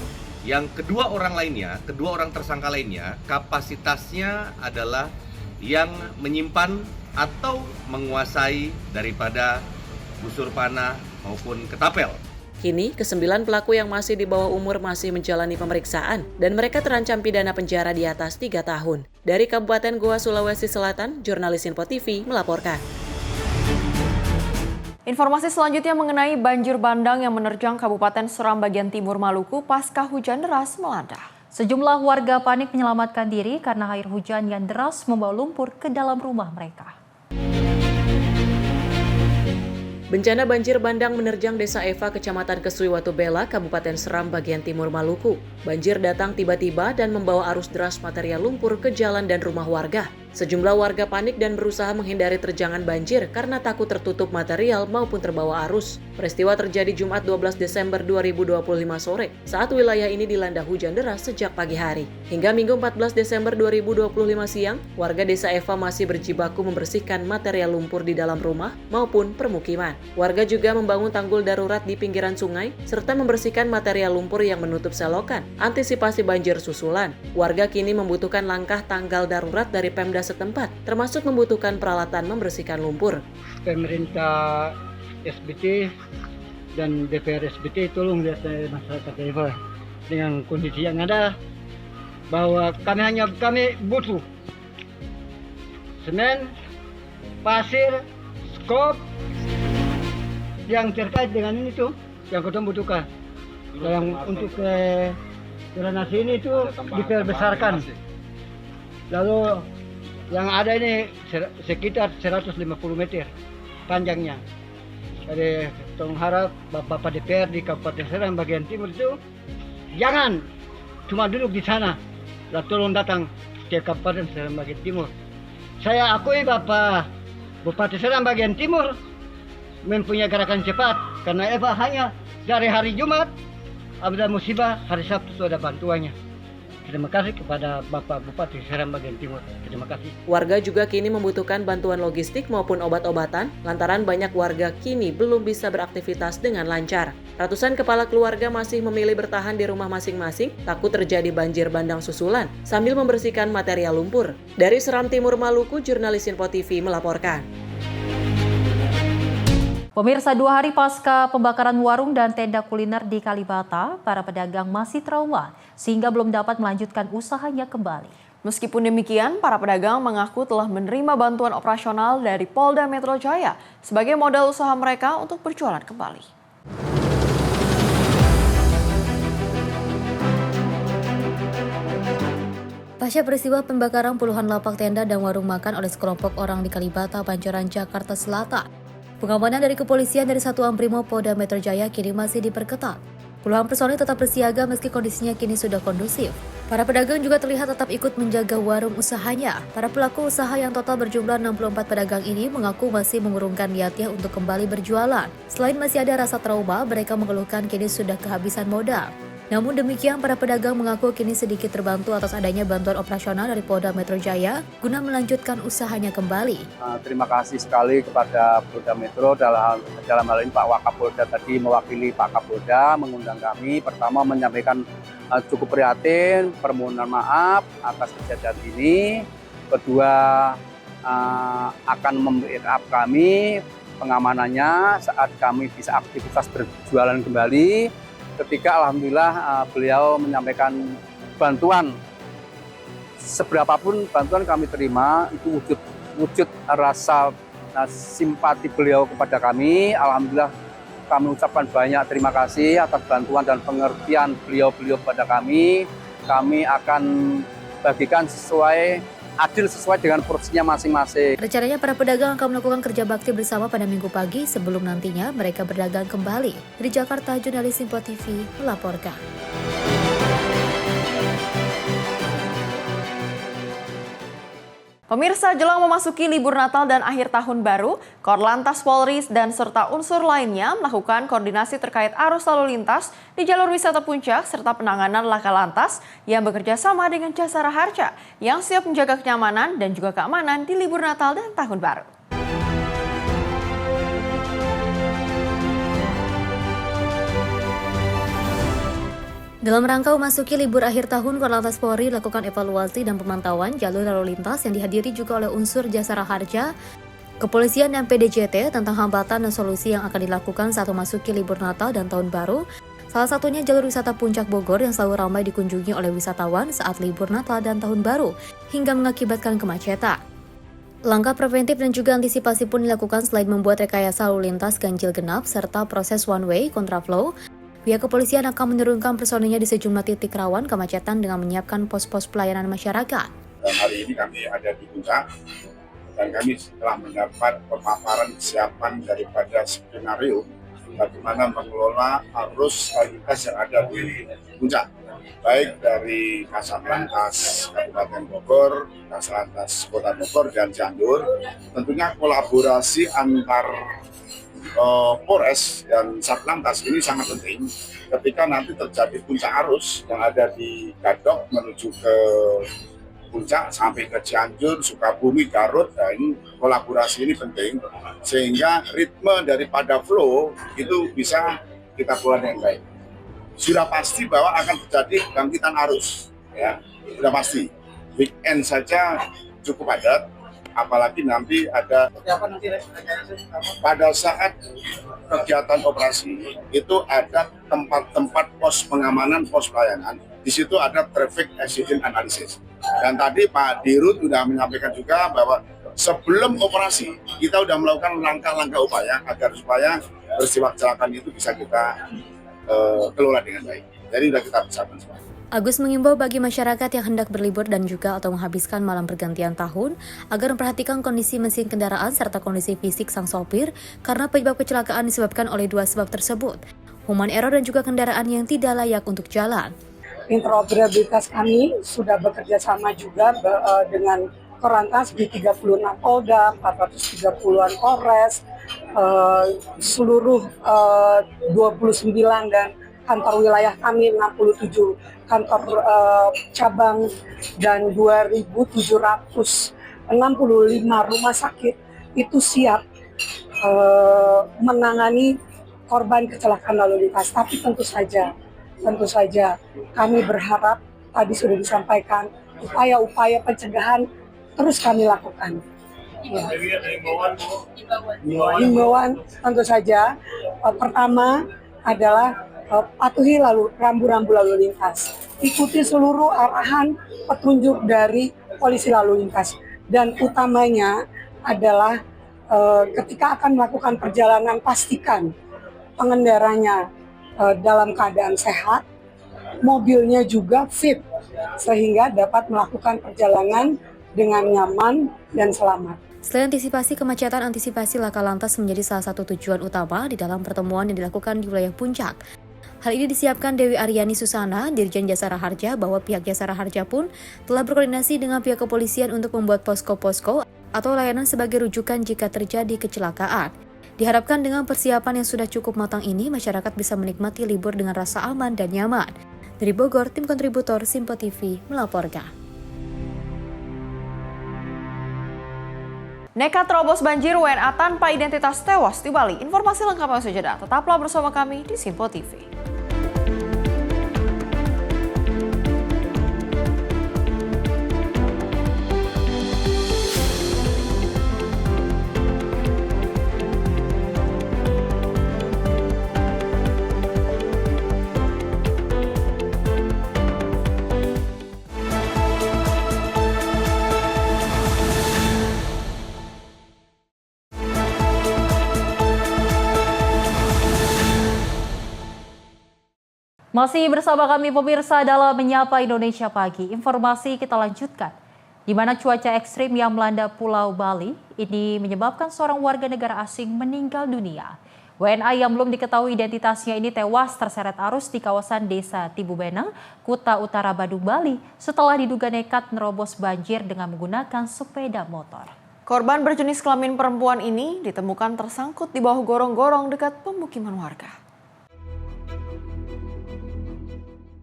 yang kedua orang tersangka lainnya kapasitasnya adalah yang menyimpan atau menguasai daripada busur panah, maupun ketapel. Kini, ke-9 pelaku yang masih di bawah umur masih menjalani pemeriksaan dan mereka terancam pidana penjara di atas 3 tahun. Dari Kabupaten Goa, Sulawesi Selatan, jurnalis Info TV melaporkan. Informasi selanjutnya mengenai banjir bandang yang menerjang Kabupaten Seram bagian timur Maluku pasca hujan deras melanda. Sejumlah warga panik menyelamatkan diri karena air hujan yang deras membawa lumpur ke dalam rumah mereka. Bencana banjir bandang menerjang Desa Eva, Kecamatan Kesui Watu Bela, Kabupaten Seram bagian timur Maluku. Banjir datang tiba-tiba dan membawa arus deras material lumpur ke jalan dan rumah warga. Sejumlah warga panik dan berusaha menghindari terjangan banjir karena takut tertutup material maupun terbawa arus. Peristiwa terjadi Jumat 12 Desember 2025 sore saat wilayah ini dilanda hujan deras sejak pagi hari. Hingga Minggu 14 Desember 2025 siang, warga Desa Eva masih berjibaku membersihkan material lumpur di dalam rumah maupun permukiman. Warga juga membangun tanggul darurat di pinggiran sungai serta membersihkan material lumpur yang menutup selokan, antisipasi banjir susulan. Warga kini membutuhkan langkah tanggal darurat dari Pemda setempat, termasuk membutuhkan peralatan membersihkan lumpur. Pemerintah SBT dan DPR SBT tolong lihat masyarakat Eva dengan kondisi yang ada, bahwa kami butuh semen, pasir, skop yang terkait dengan ini tuh yang kita butuhkan. Yang untuk drainase ini tuh diperbesarkan. Lalu yang ada ini sekitar 150 meter panjangnya. Jadi tolong harap Bapak DPR di Kabupaten Seram bagian timur itu jangan cuma duduk di sana, dan tolong datang ke Kabupaten Seram bagian timur. Saya akui Bapak Bupati Seram bagian timur mempunyai gerakan cepat, karena Eva hanya dari hari Jumat ada musibah, hari Sabtu sudah bantuannya. Terima kasih kepada Bapak Bupati Seram bagian timur. Terima kasih. Warga juga kini membutuhkan bantuan logistik maupun obat-obatan lantaran banyak warga kini belum bisa beraktivitas dengan lancar. Ratusan kepala keluarga masih memilih bertahan di rumah masing-masing takut terjadi banjir bandang susulan sambil membersihkan material lumpur. Dari Seram Timur Maluku, jurnalis Info TV melaporkan. Pemirsa, 2 hari pasca pembakaran warung dan tenda kuliner di Kalibata, para pedagang masih trauma sehingga belum dapat melanjutkan usahanya kembali. Meskipun demikian, para pedagang mengaku telah menerima bantuan operasional dari Polda Metro Jaya sebagai modal usaha mereka untuk berjualan kembali. Pasca peristiwa pembakaran puluhan lapak tenda dan warung makan oleh sekelompok orang di Kalibata, Pancoran, Jakarta Selatan, pengamanan dari kepolisian dari Satuan Brimob Polda Metro Jaya kini masih diperketat. Puluhan personil tetap bersiaga meski kondisinya kini sudah kondusif. Para pedagang juga terlihat tetap ikut menjaga warung usahanya. Para pelaku usaha yang total berjumlah 64 pedagang ini mengaku masih mengurungkan niatnya untuk kembali berjualan. Selain masih ada rasa trauma, mereka mengeluhkan kini sudah kehabisan modal. Namun demikian, para pedagang mengaku kini sedikit terbantu atas adanya bantuan operasional dari Polda Metro Jaya guna melanjutkan usahanya kembali. Terima kasih sekali kepada Polda Metro dalam hal ini Pak Wakapolda tadi mewakili Pak Kapolda mengundang kami. Pertama menyampaikan cukup prihatin, permohonan maaf atas kejadian ini. Kedua akan membackup kami pengamanannya saat kami bisa aktivitas berjualan kembali. Ketika alhamdulillah beliau menyampaikan bantuan, seberapapun bantuan kami terima itu wujud rasa simpati beliau kepada kami. Alhamdulillah kami ucapkan banyak terima kasih atas bantuan dan pengertian beliau kepada kami. Kami akan bagikan adil sesuai dengan porsinya masing-masing. Rencananya para pedagang akan melakukan kerja bakti bersama pada Minggu pagi sebelum nantinya mereka berdagang kembali. Dari Jakarta, jurnalis Info TV melaporkan. Pemirsa, jelang memasuki libur Natal dan akhir tahun baru, Korlantas Polri dan serta unsur lainnya melakukan koordinasi terkait arus lalu lintas di jalur wisata Puncak serta penanganan laka lantas yang bekerja sama dengan Jasara Harja yang siap menjaga kenyamanan dan juga keamanan di libur Natal dan Tahun Baru. Dalam rangka memasuki libur akhir tahun, Korlantas Polri lakukan evaluasi dan pemantauan jalur lalu lintas yang dihadiri juga oleh unsur Jasara Harja Kepolisian dan PDJT tentang hambatan dan solusi yang akan dilakukan saat memasuki libur Natal dan Tahun Baru. Salah satunya jalur wisata Puncak Bogor yang selalu ramai dikunjungi oleh wisatawan saat libur Natal dan Tahun Baru, hingga mengakibatkan kemacetan. Langkah preventif dan juga antisipasi pun dilakukan selain membuat rekayasa lalu lintas ganjil genap serta proses one way kontraflow. Pihak kepolisian akan menurunkan personilnya di sejumlah titik rawan kemacetan dengan menyiapkan pos-pos pelayanan masyarakat. Dan hari ini kami ada di Puncak dan kami telah mendapat pemaparan kesiapan daripada skenario bagaimana mengelola arus lalu lintas yang ada di Puncak, baik dari Kasatlantas Kabupaten Bogor, Kasatlantas Kota Bogor, dan Cianjur. Tentunya kolaborasi antar Polres dan Satlantas ini sangat penting ketika nanti terjadi puncak arus yang ada di Gadok menuju ke Puncak sampai ke Cianjur, Sukabumi, Garut. Nah, ini kolaborasi ini penting sehingga ritme daripada flow itu bisa kita kelola dengan baik. Sudah pasti bahwa akan terjadi bangkitan arus, ya sudah pasti. Weekend saja cukup padat, apalagi nanti ada pada saat kegiatan operasi itu ada tempat-tempat pos pengamanan, pos pelayanan. Di situ ada traffic accident analysis. Dan tadi Pak Dirut sudah menyampaikan juga bahwa sebelum operasi kita sudah melakukan langkah-langkah upaya agar supaya peristiwa kecelakaan itu bisa kita kelola dengan baik. Jadi sudah kita persiapkan semua. Agus mengimbau bagi masyarakat yang hendak berlibur dan juga atau menghabiskan malam pergantian tahun agar memperhatikan kondisi mesin kendaraan serta kondisi fisik sang sopir karena penyebab kecelakaan disebabkan oleh dua sebab tersebut, human error dan juga kendaraan yang tidak layak untuk jalan. Interoperabilitas kami sudah bekerja sama juga dengan Korlantas di 36 Polda, 430-an Polres, seluruh 29 dan kantor wilayah kami 67 kantor cabang dan 2.765 rumah sakit itu siap menangani korban kecelakaan lalu lintas. Tapi tentu saja kami berharap tadi sudah disampaikan upaya-upaya pencegahan terus kami lakukan. Ya. Himbauan tentu saja pertama adalah patuhi rambu-rambu lalu lintas. Ikuti seluruh arahan petunjuk dari polisi lalu lintas. Dan utamanya adalah ketika akan melakukan perjalanan pastikan pengendaranya dalam keadaan sehat, mobilnya juga fit sehingga dapat melakukan perjalanan dengan nyaman dan selamat. Selain antisipasi kemacetan, antisipasi laka lantas menjadi salah satu tujuan utama di dalam pertemuan yang dilakukan di wilayah Puncak. Hal ini disiapkan Dewi Aryani Susana, Dirjen Jasara Harja, bahwa pihak Jasara Harja pun telah berkoordinasi dengan pihak kepolisian untuk membuat posko-posko atau layanan sebagai rujukan jika terjadi kecelakaan. Diharapkan dengan persiapan yang sudah cukup matang ini, masyarakat bisa menikmati libur dengan rasa aman dan nyaman. Dari Bogor, tim kontributor Simpo TV melaporkan. Nekat terobos banjir, WNA tanpa identitas tewas di Bali. Informasi lengkapnya saja. Tetaplah bersama kami di Simpo TV. Masih bersama kami pemirsa dalam Menyapa Indonesia Pagi. Informasi kita lanjutkan. Di mana cuaca ekstrim yang melanda Pulau Bali ini menyebabkan seorang warga negara asing meninggal dunia. WNA yang belum diketahui identitasnya ini tewas terseret arus di kawasan Desa Tibubenang, Kuta Utara, Badung, Bali setelah diduga nekat nerobos banjir dengan menggunakan sepeda motor. Korban berjenis kelamin perempuan ini ditemukan tersangkut di bawah gorong-gorong dekat pemukiman warga.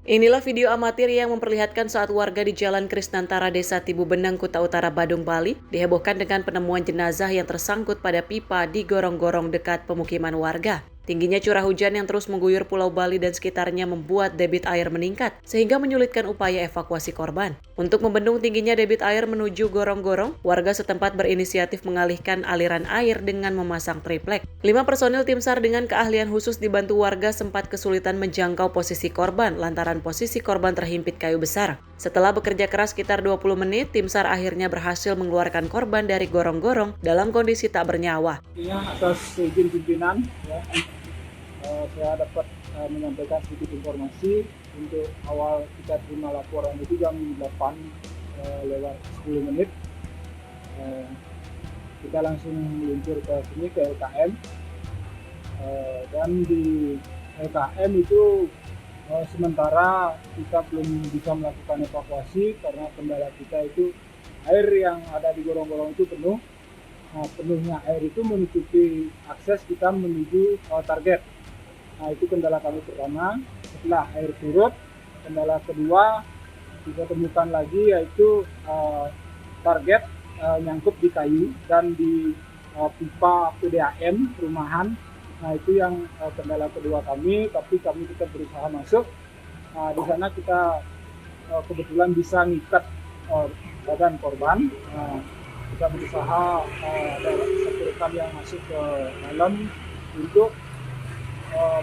Inilah video amatir yang memperlihatkan saat warga di Jalan Krisnantara Desa Tibubenang, Kuta Utara, Badung, Bali dihebohkan dengan penemuan jenazah yang tersangkut pada pipa di gorong-gorong dekat pemukiman warga. Tingginya curah hujan yang terus mengguyur Pulau Bali dan sekitarnya membuat debit air meningkat, sehingga menyulitkan upaya evakuasi korban. Untuk membendung tingginya debit air menuju gorong-gorong, warga setempat berinisiatif mengalihkan aliran air dengan memasang triplek. 5 personil tim SAR dengan keahlian khusus dibantu warga sempat kesulitan menjangkau posisi korban lantaran posisi korban terhimpit kayu besar. Setelah bekerja keras sekitar 20 menit, tim SAR akhirnya berhasil mengeluarkan korban dari gorong-gorong dalam kondisi tak bernyawa. Atas izin pimpinan, saya dapat menyampaikan sedikit informasi. Untuk awal kita terima laporan itu jam 8 lewat 10 menit. Kita langsung meluncur ke sini ke LKM. Dan di LKM itu sementara kita belum bisa melakukan evakuasi karena kendala kita itu air yang ada di gorong-gorong itu penuh. Penuhnya air itu menutupi akses kita menuju target. Itu kendala kami pertama. Setelah air surut, kendala kedua kita temukan lagi yaitu target nyangkut di kayu dan di pipa PDAM rumahan. Itu yang kendala kedua kami, tapi kami tetap berusaha masuk. Di sana kita kebetulan bisa ngikat badan korban. Kita berusaha ada satu rekan yang masuk ke dalam untuk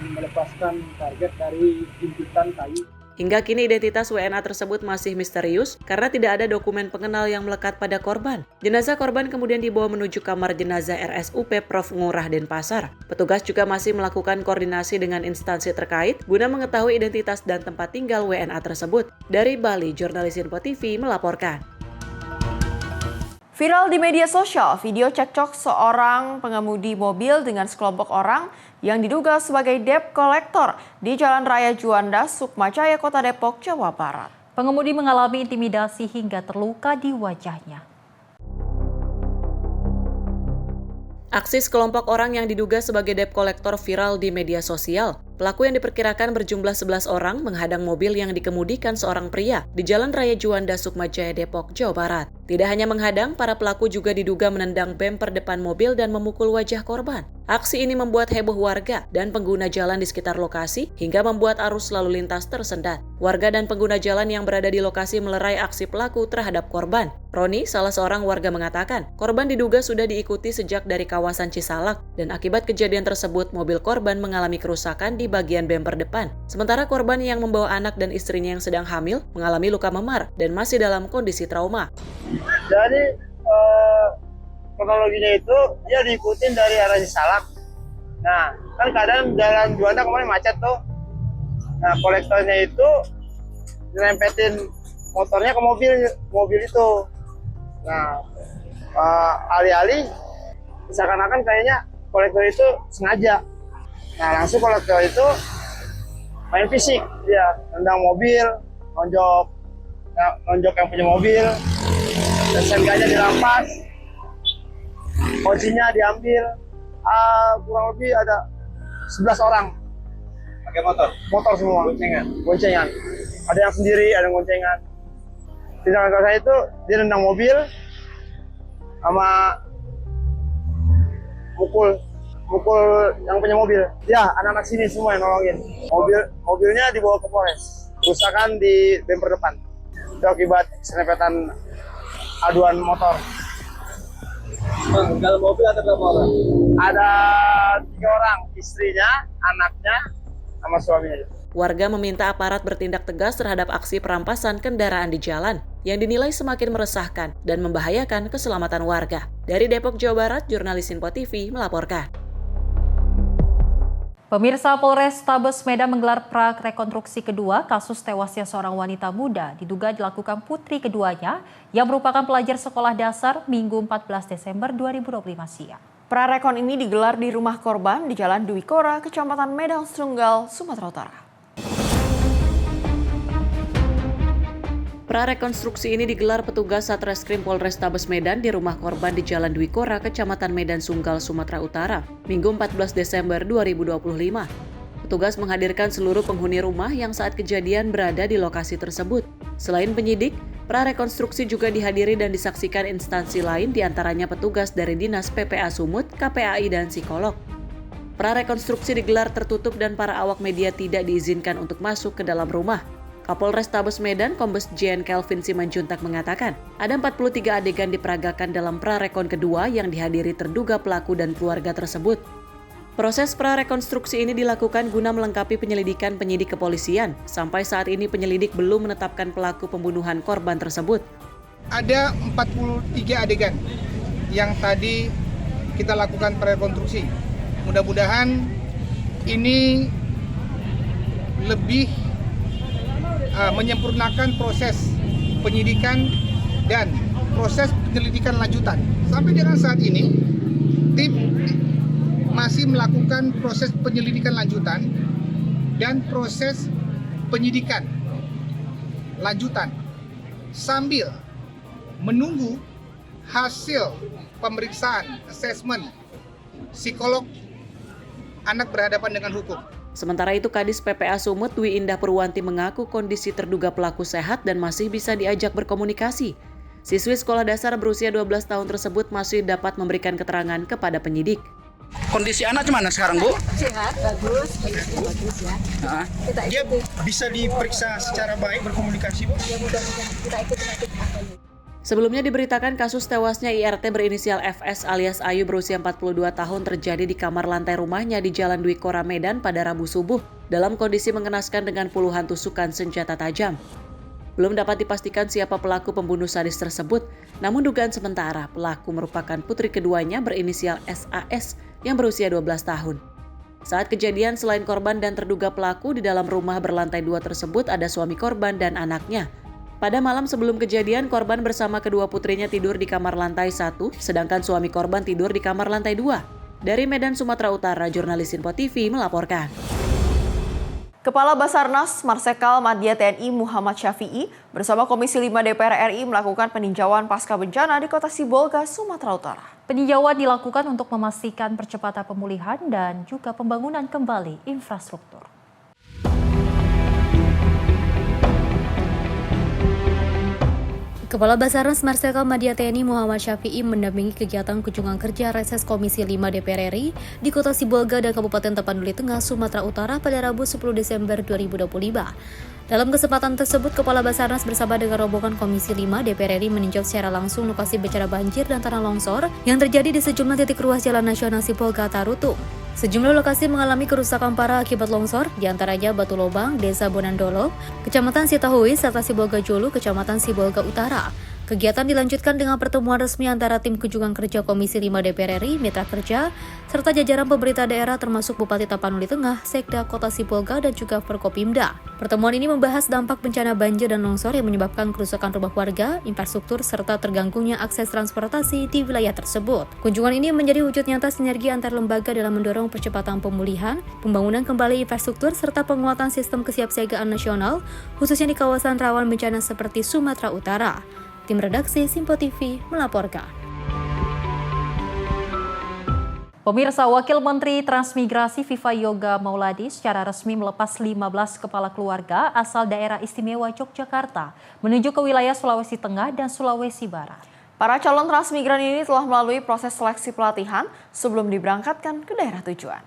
melepaskan target dari jimpitan kayu. Hingga kini identitas WNA tersebut masih misterius karena tidak ada dokumen pengenal yang melekat pada korban. Jenazah korban kemudian dibawa menuju kamar jenazah RSUP Prof. Ngurah Denpasar. Petugas juga masih melakukan koordinasi dengan instansi terkait guna mengetahui identitas dan tempat tinggal WNA tersebut. Dari Bali, jurnalis Info TV melaporkan. Viral di media sosial, video cekcok seorang pengemudi mobil dengan sekelompok orang yang diduga sebagai debt collector di Jalan Raya Juanda, Sukmajaya, Kota Depok, Jawa Barat. Pengemudi mengalami intimidasi hingga terluka di wajahnya. Aksi sekelompok orang yang diduga sebagai debt collector viral di media sosial. Pelaku yang diperkirakan berjumlah 11 orang menghadang mobil yang dikemudikan seorang pria di Jalan Raya Juanda, Sukmajaya, Depok, Jawa Barat. Tidak hanya menghadang, para pelaku juga diduga menendang bemper depan mobil dan memukul wajah korban. Aksi ini membuat heboh warga dan pengguna jalan di sekitar lokasi hingga membuat arus lalu lintas tersendat. Warga dan pengguna jalan yang berada di lokasi melerai aksi pelaku terhadap korban. Roni, salah seorang warga mengatakan, korban diduga sudah diikuti sejak dari kawasan Cisalak dan akibat kejadian tersebut mobil korban mengalami kerusakan di bagian bemper depan. Sementara korban yang membawa anak dan istrinya yang sedang hamil mengalami luka memar dan masih dalam kondisi trauma. Jadi kronologinya itu dia diikutin dari arah Cisalak. Nah, kan keadaan jalan Juanda kemarin macet tuh. Nah, kolektornya itu nyerempetin motornya ke mobil itu. Nah, alih-alih seakan-akan kayaknya kolektor itu sengaja. Nah, langsung kolektor itu main fisik, dia tendang mobil, nonjok yang punya mobil, dan sengganya dirampas, kuncinya diambil. Kurang lebih ada 11 orang. Pakai motor? Motor semua. Goncengan. Ada yang sendiri, ada yang goncengan. Tindakan saya itu dia nendang mobil sama mukul yang punya mobil. Ya, anak-anak sini semua yang nolongin. Mobilnya dibawa ke Polres. Kerusakan di bemper depan. Itu akibat serempetan aduan motor. Dalam mobil ada berapa orang? Ada 3 orang, istrinya, anaknya, sama suaminya. Warga meminta aparat bertindak tegas terhadap aksi perampasan kendaraan di jalan yang dinilai semakin meresahkan dan membahayakan keselamatan warga. Dari Depok, Jawa Barat, jurnalis Info TV melaporkan. Pemirsa, Polrestabes Medan menggelar pra-rekonstruksi kedua kasus tewasnya seorang wanita muda diduga dilakukan putri keduanya yang merupakan pelajar sekolah dasar Minggu 14 Desember 2025 siang. Prarekon ini digelar di rumah korban di Jalan Dwi Kora, Kecamatan Medan Sunggal, Sumatera Utara. Prarekonstruksi ini digelar petugas Satreskrim Polrestabes Medan di rumah korban di Jalan Dwi Kora, Kecamatan Medan Sunggal, Sumatera Utara, Minggu 14 Desember 2025. Petugas menghadirkan seluruh penghuni rumah yang saat kejadian berada di lokasi tersebut. Selain penyidik, prarekonstruksi juga dihadiri dan disaksikan instansi lain diantaranya petugas dari Dinas PPA Sumut, KPAI, dan psikolog. Prarekonstruksi digelar tertutup dan para awak media tidak diizinkan untuk masuk ke dalam rumah. Kapolrestabes Medan, Kombes Jen Kelvin Simanjuntak mengatakan, ada 43 adegan diperagakan dalam prarekon kedua yang dihadiri terduga pelaku dan keluarga tersebut. Proses prarekonstruksi ini dilakukan guna melengkapi penyelidikan penyidik kepolisian. Sampai saat ini penyelidik belum menetapkan pelaku pembunuhan korban tersebut. Ada 43 adegan yang tadi kita lakukan prarekonstruksi. Mudah-mudahan ini lebih menyempurnakan proses penyidikan dan proses penyelidikan lanjutan. Sampai dengan saat ini, tim masih melakukan proses penyelidikan lanjutan dan proses penyidikan lanjutan sambil menunggu hasil pemeriksaan asesmen psikolog anak berhadapan dengan hukum. Sementara itu, Kadis PPA Sumut Dwi Indah Purwanti mengaku kondisi terduga pelaku sehat dan masih bisa diajak berkomunikasi. Siswi sekolah dasar berusia 12 tahun tersebut masih dapat memberikan keterangan kepada penyidik. Kondisi anak gimana sekarang, Bu? Sehat, bagus ya. Dia bisa diperiksa secara baik, berkomunikasi, Bu? Ya, mudah-mudahan kita ikut. Sebelumnya diberitakan kasus tewasnya IRT berinisial FS alias Ayu berusia 42 tahun terjadi di kamar lantai rumahnya di Jalan Dwi Kora Medan pada Rabu subuh dalam kondisi mengenaskan dengan puluhan tusukan senjata tajam. Belum dapat dipastikan siapa pelaku pembunuh sadis tersebut, namun dugaan sementara pelaku merupakan putri keduanya berinisial SAS yang berusia 12 tahun. Saat kejadian, selain korban dan terduga pelaku, di dalam rumah berlantai 2 tersebut ada suami korban dan anaknya. Pada malam sebelum kejadian, korban bersama kedua putrinya tidur di kamar lantai 1, sedangkan suami korban tidur di kamar lantai 2. Dari Medan, Sumatera Utara, jurnalis Info TV melaporkan. Kepala Basarnas Marsikal Madya TNI Muhammad Syafi'i bersama Komisi 5 DPR RI melakukan peninjauan pasca bencana di Kota Sibolga, Sumatera Utara. Peninjauan dilakukan untuk memastikan percepatan pemulihan dan juga pembangunan kembali infrastruktur. Kepala Basarnas Marsikal Madya TNI Muhammad Syafi'i mendampingi kegiatan kunjungan kerja reses Komisi 5 DPR RI di Kota Sibolga dan Kabupaten Tapanuli Tengah, Sumatera Utara pada Rabu 10 Desember 2025. Dalam kesempatan tersebut, Kepala Basarnas bersama dengan rombongan Komisi 5 DPR RI meninjau secara langsung lokasi bencana banjir dan tanah longsor yang terjadi di sejumlah titik ruas Jalan Nasional Sibolga Tarutung. Sejumlah lokasi mengalami kerusakan parah akibat longsor, diantaranya Batu Lobang, Desa Bonandolo, Kecamatan Sitahui, serta Sibolga Julu, Kecamatan Sibolga Utara. Kegiatan dilanjutkan dengan pertemuan resmi antara tim kunjungan kerja Komisi 5 DPR RI, mitra kerja, serta jajaran pemerintah daerah termasuk Bupati Tapanuli Tengah, Sekda Kota Sibolga, dan juga Forkopimda. Pertemuan ini membahas dampak bencana banjir dan longsor yang menyebabkan kerusakan rumah warga, infrastruktur, serta terganggunya akses transportasi di wilayah tersebut. Kunjungan ini menjadi wujud nyata sinergi antar lembaga dalam mendorong percepatan pemulihan, pembangunan kembali infrastruktur, serta penguatan sistem kesiapsiagaan nasional, khususnya di kawasan rawan bencana seperti Sumatera Utara. Tim redaksi Simpo TV melaporkan. Pemirsa, Wakil Menteri Transmigrasi Viva Yoga Mauladi secara resmi melepas 15 kepala keluarga asal daerah istimewa Yogyakarta menuju ke wilayah Sulawesi Tengah dan Sulawesi Barat. Para calon transmigran ini telah melalui proses seleksi pelatihan sebelum diberangkatkan ke daerah tujuan.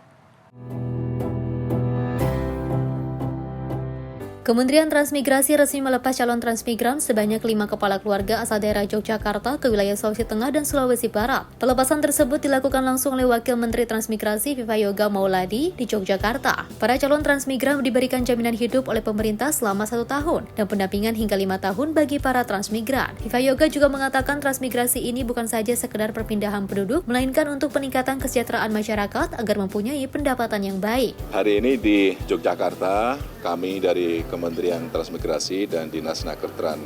Kementerian Transmigrasi resmi melepas calon transmigran sebanyak 5 kepala keluarga asal daerah Yogyakarta ke wilayah Sulawesi Tengah dan Sulawesi Barat. Pelepasan tersebut dilakukan langsung oleh Wakil Menteri Transmigrasi Viva Yoga Mauladi di Yogyakarta. Para calon transmigran diberikan jaminan hidup oleh pemerintah selama 1 tahun dan pendampingan hingga 5 tahun bagi para transmigran. Viva Yoga juga mengatakan transmigrasi ini bukan saja sekedar perpindahan penduduk, melainkan untuk peningkatan kesejahteraan masyarakat agar mempunyai pendapatan yang baik. Hari ini di Yogyakarta, kami dari Kementerian Transmigrasi dan Dinas Nakertran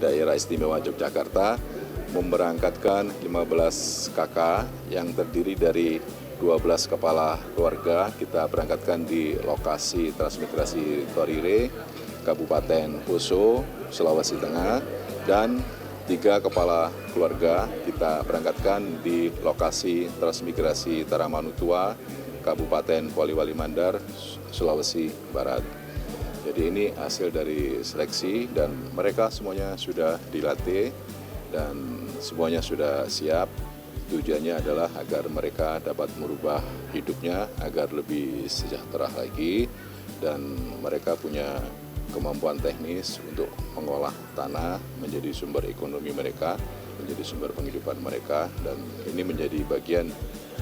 Daerah Istimewa Yogyakarta memberangkatkan 15 KK yang terdiri dari 12 kepala keluarga. Kita berangkatkan di lokasi transmigrasi Torire, Kabupaten Poso, Sulawesi Tengah, dan 3 kepala keluarga kita berangkatkan di lokasi transmigrasi Taramanutua, Kabupaten Poliwali Mandar, Sulawesi Barat. Jadi ini hasil dari seleksi dan mereka semuanya sudah dilatih dan semuanya sudah siap Tujuannya adalah agar mereka dapat merubah hidupnya agar lebih sejahtera lagi dan mereka punya kemampuan teknis untuk mengolah tanah menjadi sumber ekonomi mereka, menjadi sumber penghidupan mereka, dan ini menjadi bagian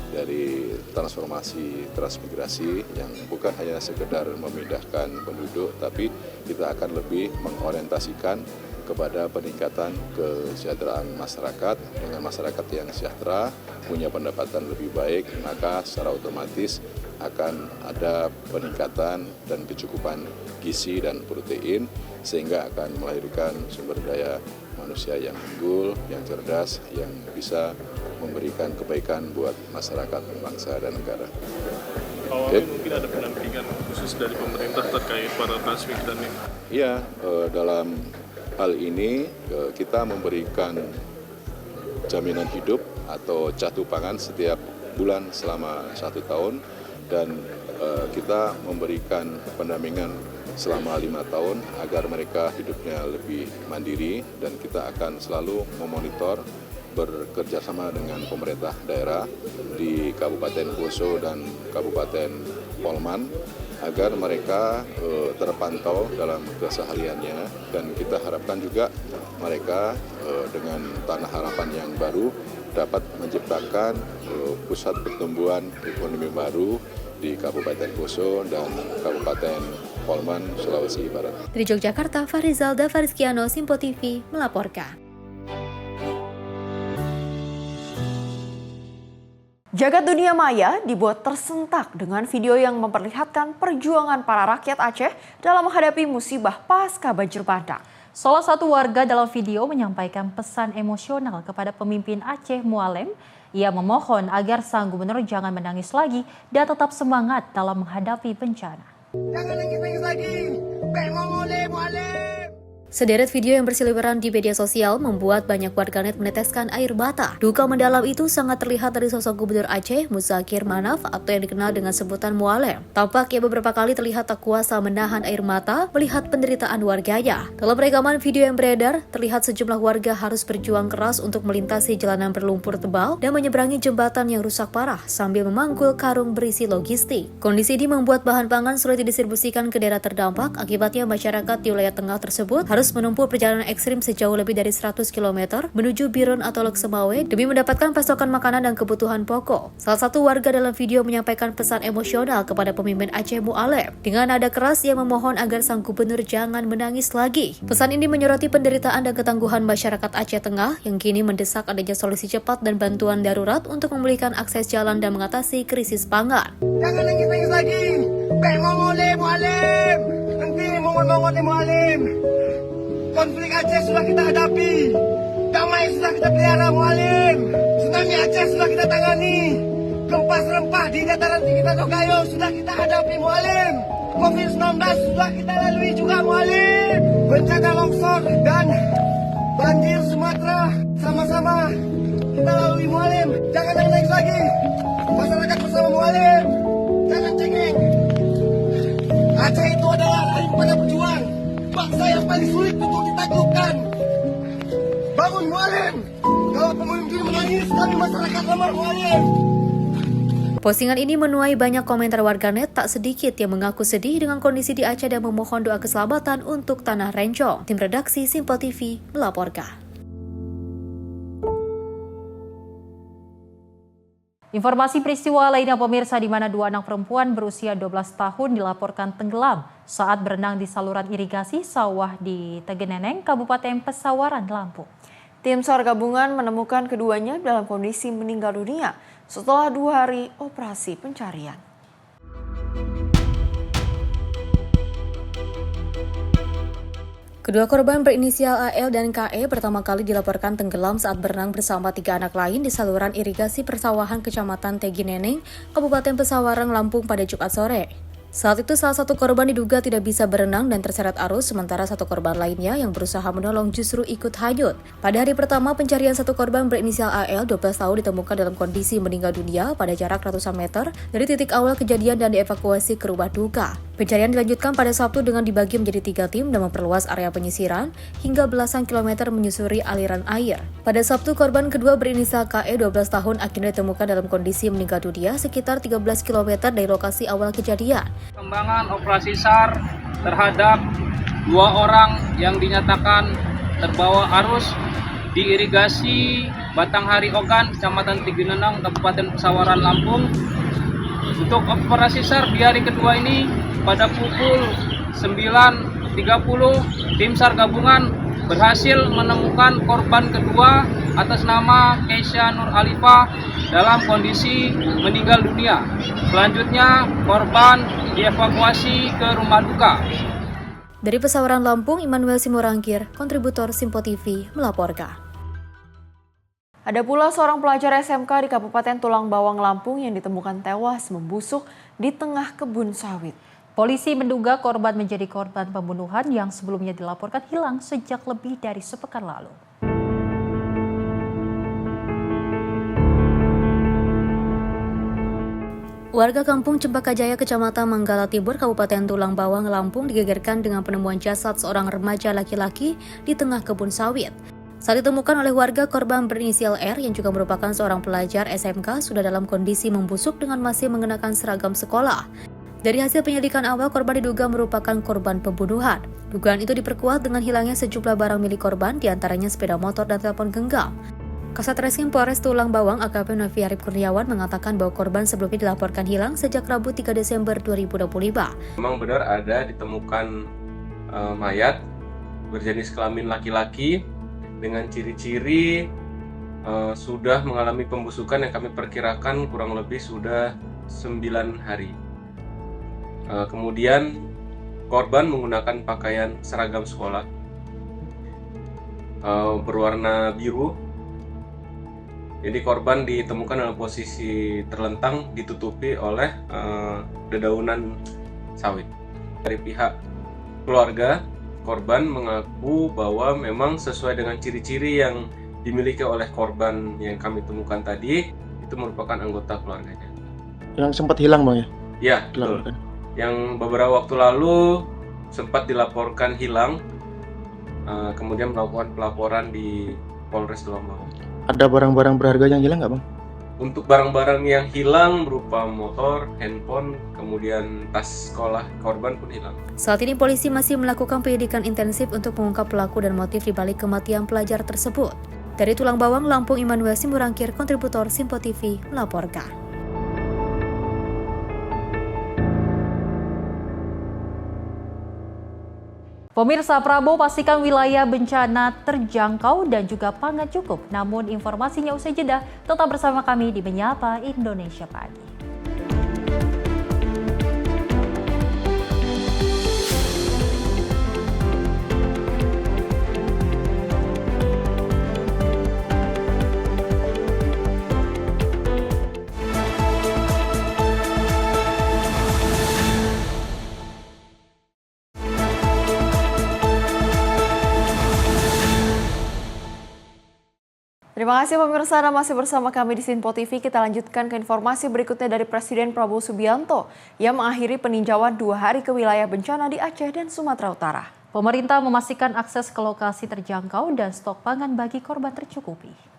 dari transformasi transmigrasi yang bukan hanya sekedar memindahkan penduduk, tapi kita akan lebih mengorientasikan kepada peningkatan kesejahteraan masyarakat. Dengan masyarakat yang sejahtera, punya pendapatan lebih baik, maka secara otomatis akan ada peningkatan dan kecukupan gizi dan protein, sehingga akan melahirkan sumber daya manusia yang unggul, yang cerdas, yang bisa memberikan kebaikan buat masyarakat, bangsa, dan negara. Awalnya mungkin ada pendampingan khusus dari pemerintah terkait para transmigran ini? Iya, dalam hal ini kita memberikan jaminan hidup atau jatuh pangan setiap bulan selama 1 tahun, dan kita memberikan pendampingan selama 5 tahun agar mereka hidupnya lebih mandiri, dan kita akan selalu memonitor bekerja sama dengan pemerintah daerah di Kabupaten Poso dan Kabupaten Polman agar mereka terpantau dalam kesehariannya, dan kita harapkan juga mereka dengan Tanah Harapan yang baru dapat menciptakan pusat pertumbuhan ekonomi baru di Kabupaten Poso dan Kabupaten Polman, Sulawesi Barat. Dari Yogyakarta, Farizalda Fariskiano, Simpo TV melaporkan. Jagat dunia maya dibuat tersentak dengan video yang memperlihatkan perjuangan para rakyat Aceh dalam menghadapi musibah pasca banjir bandang. Salah satu warga dalam video menyampaikan pesan emosional kepada pemimpin Aceh Mualem. Ia memohon agar Sang Gubernur jangan menangis lagi dan tetap semangat dalam menghadapi bencana. Jangan nangis lagi, Mualem. Sederet video yang berseliweran di media sosial membuat banyak warganet meneteskan air mata. Duka mendalam itu sangat terlihat dari sosok Gubernur Aceh, Muzakir Manaf, atau yang dikenal dengan sebutan Mualem. Tampak ia beberapa kali terlihat tak kuasa menahan air mata melihat penderitaan warganya. Dalam rekaman video yang beredar, terlihat sejumlah warga harus berjuang keras untuk melintasi jalanan berlumpur tebal dan menyeberangi jembatan yang rusak parah sambil memanggul karung berisi logistik. Kondisi ini membuat bahan pangan sulit didistribusikan ke daerah terdampak. Akibatnya masyarakat di wilayah tengah tersebut harus menempuh perjalanan ekstrim sejauh lebih dari 100 km menuju Biron atau Lok Semawe demi mendapatkan pasokan makanan dan kebutuhan pokok. Salah satu warga dalam video menyampaikan pesan emosional kepada pemimpin Aceh Mualem. Dengan nada keras, ia memohon agar Sang Gubernur jangan menangis lagi. Pesan ini menyoroti penderitaan dan ketangguhan masyarakat Aceh Tengah yang kini mendesak adanya solusi cepat dan bantuan darurat untuk memulihkan akses jalan dan mengatasi krisis pangan. Jangan nangis lagi, Mualem. Nanti mongon Mualem. Konflik Aceh sudah kita hadapi, damai sudah kita pelihara Mualem, tsunami Aceh sudah kita tangani, gempa serempah di dataran tinggi Tanjung Gayo sudah kita hadapi Mualem, COVID-19 sudah kita lalui juga Mualem, bencana longsor dan banjir Sumatera sama-sama kita lalui Mualem. Jangan nangis lagi, masyarakat bersama Mualem, jangan cengeng. Aceh itu adalah raih pada berjuang, bangsa yang paling sulit untuk ditaklukkan. Bangun Mualem. Kalau pemimpin menangis, kami masyarakat lemah Mualem. Postingan ini menuai banyak komentar warganet, tak sedikit yang mengaku sedih dengan kondisi di Aceh dan memohon doa keselamatan untuk tanah Rencong. Tim redaksi Simpo TV melaporkan. Informasi peristiwa lainnya pemirsa, di mana 2 anak perempuan berusia 12 tahun dilaporkan tenggelam saat berenang di saluran irigasi sawah di Tegeneneng, Kabupaten Pesawaran, Lampung. Tim SAR gabungan menemukan keduanya dalam kondisi meninggal dunia setelah 2 hari operasi pencarian. Kedua korban berinisial AL dan KE pertama kali dilaporkan tenggelam saat berenang bersama 3 anak lain di saluran irigasi persawahan Kecamatan Tegineneng, Kabupaten Pesawaran, Lampung pada Jumat sore. Saat itu salah satu korban diduga tidak bisa berenang dan terseret arus, sementara satu korban lainnya yang berusaha menolong justru ikut hanyut. Pada hari pertama pencarian, satu korban berinisial AL 12 tahun ditemukan dalam kondisi meninggal dunia pada jarak ratusan meter dari titik awal kejadian dan dievakuasi ke rumah duka. Pencarian dilanjutkan pada Sabtu dengan dibagi menjadi 3 tim dan memperluas area penyisiran hingga belasan kilometer menyusuri aliran air. Pada Sabtu, korban kedua berinisial KE 12 tahun akhirnya ditemukan dalam kondisi meninggal dunia sekitar 13 km dari lokasi awal kejadian. Pengembangan operasi SAR terhadap 2 orang yang dinyatakan terbawa arus di irigasi Batanghari Ogan, Kecamatan Tiginenong, Kabupaten Pesawaran, Lampung. Untuk operasi SAR di hari kedua ini, pada pukul 9.30, tim SAR gabungan berhasil menemukan korban kedua atas nama Keisha Nur Alifah dalam kondisi meninggal dunia. Selanjutnya, korban dievakuasi ke rumah duka. Dari Pesawaran, Lampung, Immanuel Simorangkir, kontributor Simpo TV, melaporkan. Ada pula seorang pelajar SMK di Kabupaten Tulang Bawang, Lampung yang ditemukan tewas membusuk di tengah kebun sawit. Polisi menduga korban menjadi korban pembunuhan yang sebelumnya dilaporkan hilang sejak lebih dari sepekan lalu. Warga kampung Cempakajaya, Kecamatan Manggala Timur, Kabupaten Tulang Bawang, Lampung digegerkan dengan penemuan jasad seorang remaja laki-laki di tengah kebun sawit. Saat ditemukan oleh warga, korban berinisial R yang juga merupakan seorang pelajar SMK sudah dalam kondisi membusuk dengan masih mengenakan seragam sekolah. Dari hasil penyelidikan awal, korban diduga merupakan korban pembunuhan. Dugaan itu diperkuat dengan hilangnya sejumlah barang milik korban, diantaranya sepeda motor dan telepon genggam. Kasat Reskrim Polres Tulang Bawang AKP Novi Arif Kurniawan mengatakan bahwa korban sebelumnya dilaporkan hilang sejak Rabu 3 Desember 2025. Memang benar ada ditemukan mayat berjenis kelamin laki-laki dengan ciri-ciri sudah mengalami pembusukan yang kami perkirakan kurang lebih sudah 9 hari. Kemudian korban menggunakan pakaian seragam sekolah berwarna biru. Jadi korban ditemukan dalam posisi terlentang ditutupi oleh dedaunan sawit. Dari pihak keluarga, korban mengaku bahwa memang sesuai dengan ciri-ciri yang dimiliki oleh korban yang kami temukan tadi, itu merupakan anggota keluarganya. Yang sempat hilang, Bang, ya? Iya, betul. Yang beberapa waktu lalu sempat dilaporkan hilang, kemudian melakukan pelaporan di Polres Tulang Bawang. Ada barang-barang berharga yang hilang nggak, Bang? Untuk barang-barang yang hilang berupa motor, handphone, kemudian tas sekolah korban pun hilang. Saat ini polisi masih melakukan penyelidikan intensif untuk mengungkap pelaku dan motif dibalik kematian pelajar tersebut. Dari Tulang Bawang, Lampung, Immanuel Simorangkir, kontributor Simpo TV, melaporkan. Pemirsa, Prabowo pastikan wilayah bencana terjangkau dan juga pangan cukup. Namun informasinya usai jeda, tetap bersama kami di Menyapa Indonesia Pagi. Terima kasih pemirsa, Anda masih bersama kami di Simpo TV. Kita lanjutkan ke informasi berikutnya dari Presiden Prabowo Subianto yang mengakhiri peninjauan 2 hari ke wilayah bencana di Aceh dan Sumatera Utara. Pemerintah memastikan akses ke lokasi terjangkau dan stok pangan bagi korban tercukupi.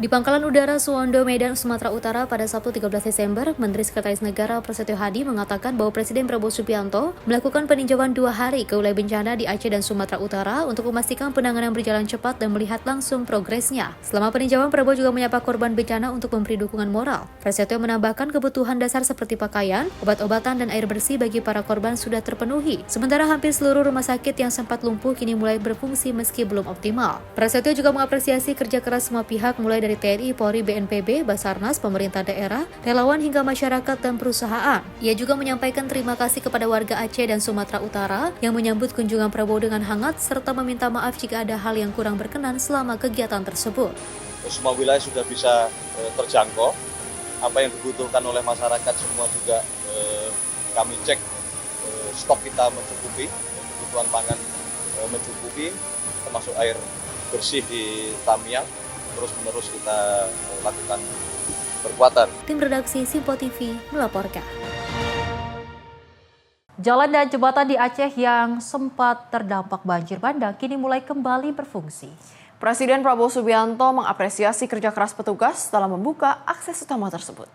Di Pangkalan Udara Suwondo, Medan, Sumatera Utara pada Sabtu 13 Desember, Menteri Sekretaris Negara Prasetyo Hadi mengatakan bahwa Presiden Prabowo Subianto melakukan peninjauan 2 hari ke wilayah bencana di Aceh dan Sumatera Utara untuk memastikan penanganan berjalan cepat dan melihat langsung progresnya. Selama peninjauan, Prabowo juga menyapa korban bencana untuk memberi dukungan moral. Prasetyo menambahkan kebutuhan dasar seperti pakaian, obat-obatan, dan air bersih bagi para korban sudah terpenuhi. Sementara hampir seluruh rumah sakit yang sempat lumpuh kini mulai berfungsi meski belum optimal. Prasetyo juga mengapresiasi kerja keras semua pihak mulai dari TNI, Polri, BNPB, Basarnas, pemerintah daerah, relawan hingga masyarakat dan perusahaan. Ia juga menyampaikan terima kasih kepada warga Aceh dan Sumatera Utara yang menyambut kunjungan Prabowo dengan hangat serta meminta maaf jika ada hal yang kurang berkenan selama kegiatan tersebut. Semua wilayah sudah bisa terjangkau. Apa yang dibutuhkan oleh masyarakat semua juga kami cek stok kita mencukupi, kebutuhan pangan mencukupi, termasuk air bersih di Tamiang. Terus-menerus kita lakukan berkuatan. Tim redaksi Simpo TV melaporkan. Jalan dan jembatan di Aceh yang sempat terdampak banjir bandang kini mulai kembali berfungsi. Presiden Prabowo Subianto mengapresiasi kerja keras petugas dalam membuka akses utama tersebut.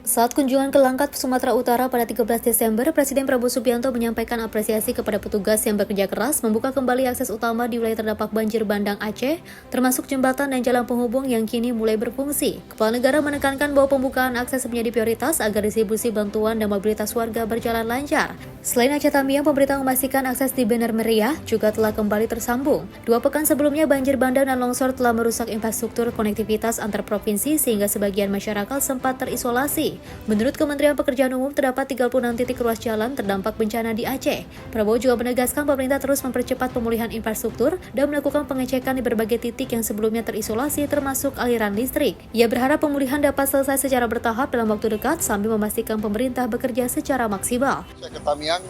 Saat kunjungan ke Langkat, Sumatera Utara pada 13 Desember, Presiden Prabowo Subianto menyampaikan apresiasi kepada petugas yang bekerja keras membuka kembali akses utama di wilayah terdampak banjir bandang Aceh, termasuk jembatan dan jalan penghubung yang kini mulai berfungsi. Kepala negara menekankan bahwa pembukaan akses menjadi prioritas agar distribusi bantuan dan mobilitas warga berjalan lancar. Selain Aceh Tamiang, pemerintah memastikan akses di Bener Meriah juga telah kembali tersambung. 2 pekan sebelumnya, banjir bandang dan longsor telah merusak infrastruktur konektivitas antar provinsi sehingga sebagian masyarakat sempat terisolasi. Menurut Kementerian Pekerjaan Umum, terdapat 36 titik ruas jalan terdampak bencana di Aceh. Prabowo juga menegaskan pemerintah terus mempercepat pemulihan infrastruktur dan melakukan pengecekan di berbagai titik yang sebelumnya terisolasi termasuk aliran listrik. Ia berharap pemulihan dapat selesai secara bertahap dalam waktu dekat sambil memastikan pemerintah bekerja secara maksimal. Saya ke Tamiang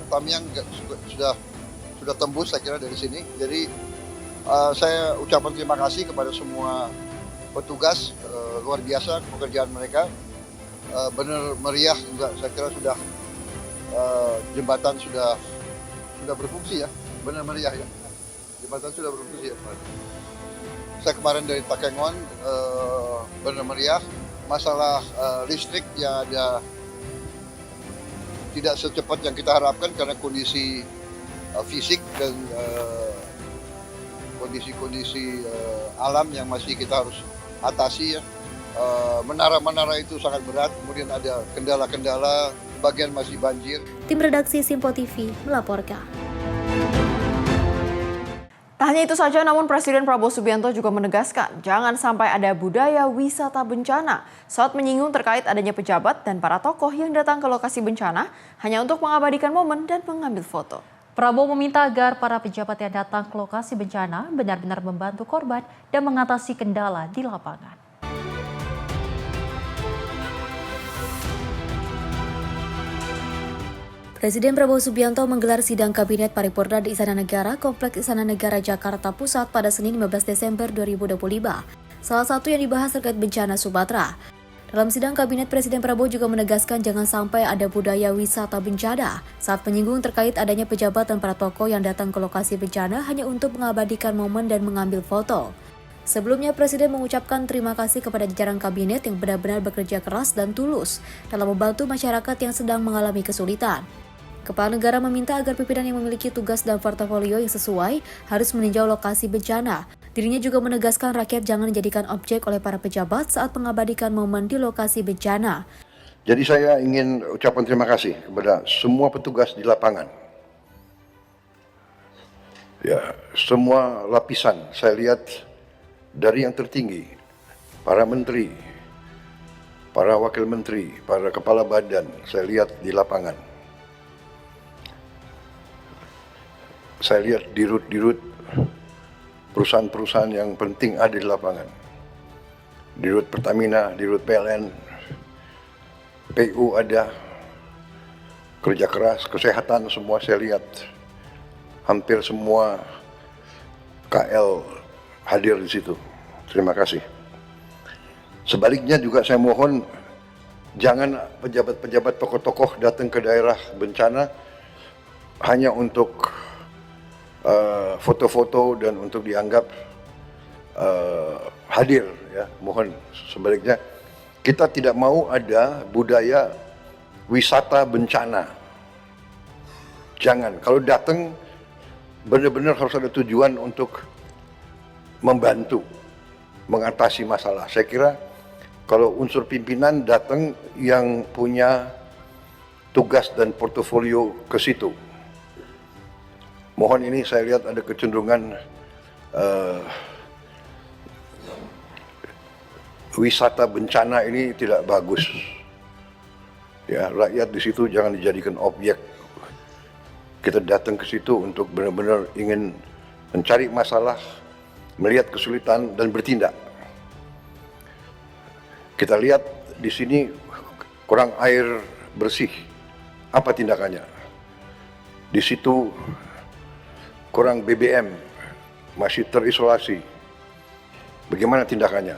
sudah tembus saya kira dari sini. Jadi saya ucapkan terima kasih kepada semua petugas, luar biasa pekerjaan mereka. Bener Meriah juga saya kira sudah jembatan sudah berfungsi ya, Bener Meriah ya, jembatan sudah berfungsi ya. Saya kemarin dari Takengon, Bener Meriah, masalah listrik yang ada tidak secepat yang kita harapkan karena kondisi fisik dan kondisi alam yang masih kita harus atasi ya. Menara-menara itu sangat berat, kemudian ada kendala-kendala, bagian masih banjir. Tim redaksi Simpo TV melaporkan. Tak hanya itu saja, namun Presiden Prabowo Subianto juga menegaskan jangan sampai ada budaya wisata bencana saat menyinggung terkait adanya pejabat dan para tokoh yang datang ke lokasi bencana hanya untuk mengabadikan momen dan mengambil foto. Prabowo meminta agar para pejabat yang datang ke lokasi bencana benar-benar membantu korban dan mengatasi kendala di lapangan. Presiden Prabowo Subianto menggelar sidang Kabinet Paripurna di Istana Negara, Kompleks Istana Negara Jakarta Pusat pada Senin 15 Desember 2025. Salah satu yang dibahas terkait bencana Sumatera. Dalam sidang Kabinet, Presiden Prabowo juga menegaskan jangan sampai ada budaya wisata bencana saat menyinggung terkait adanya pejabat dan para tokoh yang datang ke lokasi bencana hanya untuk mengabadikan momen dan mengambil foto. Sebelumnya, Presiden mengucapkan terima kasih kepada jajaran Kabinet yang benar-benar bekerja keras dan tulus dalam membantu masyarakat yang sedang mengalami kesulitan. Kepala negara meminta agar pimpinan yang memiliki tugas dan portofolio yang sesuai harus meninjau lokasi bencana. Dirinya juga menegaskan rakyat jangan dijadikan objek oleh para pejabat saat mengabadikan momen di lokasi bencana. Jadi saya ingin ucapkan terima kasih kepada semua petugas di lapangan. Ya, semua lapisan saya lihat dari yang tertinggi, para menteri, para wakil menteri, para kepala badan, saya lihat di lapangan. Saya lihat dirut-dirut perusahaan-perusahaan yang penting ada di lapangan. Dirut Pertamina, dirut PLN, PU ada, kerja keras, kesehatan semua saya lihat. Hampir semua KL hadir di situ. Terima kasih. Sebaliknya juga saya mohon jangan pejabat-pejabat tokoh-tokoh datang ke daerah bencana hanya untuk foto-foto dan untuk dianggap hadir ya. Mohon sebaliknya kita tidak mau ada budaya wisata bencana. Jangan, kalau datang benar-benar harus ada tujuan untuk membantu mengatasi masalah. Saya kira kalau unsur pimpinan datang yang punya tugas dan portofolio ke situ. Mohon ini saya lihat ada kecenderungan wisata bencana ini tidak bagus. Ya, rakyat di situ jangan dijadikan objek. Kita datang ke situ untuk benar-benar ingin mencari masalah, melihat kesulitan dan bertindak. Kita lihat di sini kurang air bersih. Apa tindakannya? Di situ kurang BBM, masih terisolasi. bagaimana tindakannya,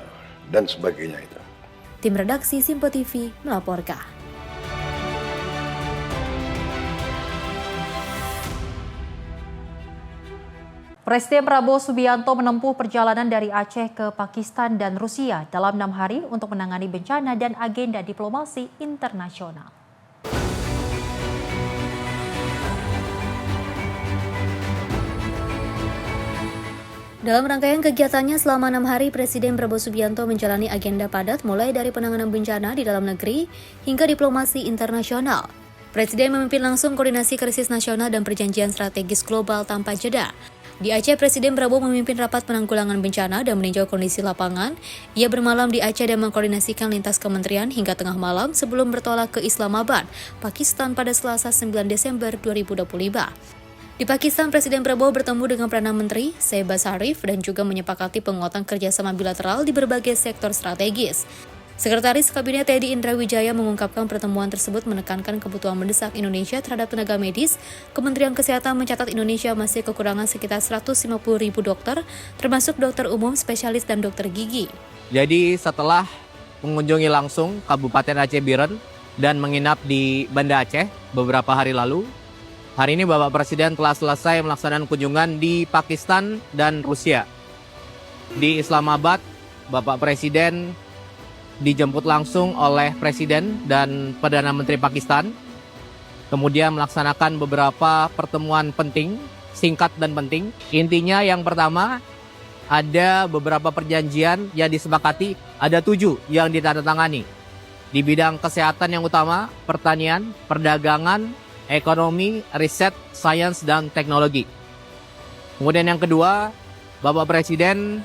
dan sebagainya itu. Tim redaksi Simpo TV melaporkan. Presiden Prabowo Subianto menempuh perjalanan dari Aceh ke Pakistan dan Rusia dalam 6 hari untuk menangani bencana dan agenda diplomasi internasional. Dalam rangkaian kegiatannya selama 6 hari, Presiden Prabowo Subianto menjalani agenda padat mulai dari penanganan bencana di dalam negeri hingga diplomasi internasional. Presiden memimpin langsung koordinasi krisis nasional dan perjanjian strategis global tanpa jeda. Di Aceh, Presiden Prabowo memimpin rapat penanggulangan bencana dan meninjau kondisi lapangan. Ia bermalam di Aceh dan mengkoordinasikan lintas kementerian hingga tengah malam sebelum bertolak ke Islamabad, Pakistan pada Selasa 9 Desember 2025. Di Pakistan, Presiden Prabowo bertemu dengan Perdana Menteri Shehbaz Sharif dan juga menyepakati penguatan kerjasama bilateral di berbagai sektor strategis. Sekretaris Kabinet Teddy Indra Wijaya mengungkapkan pertemuan tersebut menekankan kebutuhan mendesak Indonesia terhadap tenaga medis. Kementerian Kesehatan mencatat Indonesia masih kekurangan sekitar 150.000 dokter, termasuk dokter umum, spesialis, dan dokter gigi. Jadi setelah mengunjungi langsung Kabupaten Aceh Biren dan menginap di Banda Aceh beberapa hari lalu, hari ini Bapak Presiden telah selesai melaksanakan kunjungan di Pakistan dan Rusia. Di Islamabad, Bapak Presiden dijemput langsung oleh Presiden dan Perdana Menteri Pakistan, kemudian melaksanakan beberapa pertemuan penting, singkat dan penting. Intinya yang pertama, ada beberapa perjanjian yang disepakati, ada 7 yang ditandatangani. Di bidang kesehatan yang utama, pertanian, perdagangan, ekonomi, riset, sains, dan teknologi. Kemudian yang kedua, Bapak Presiden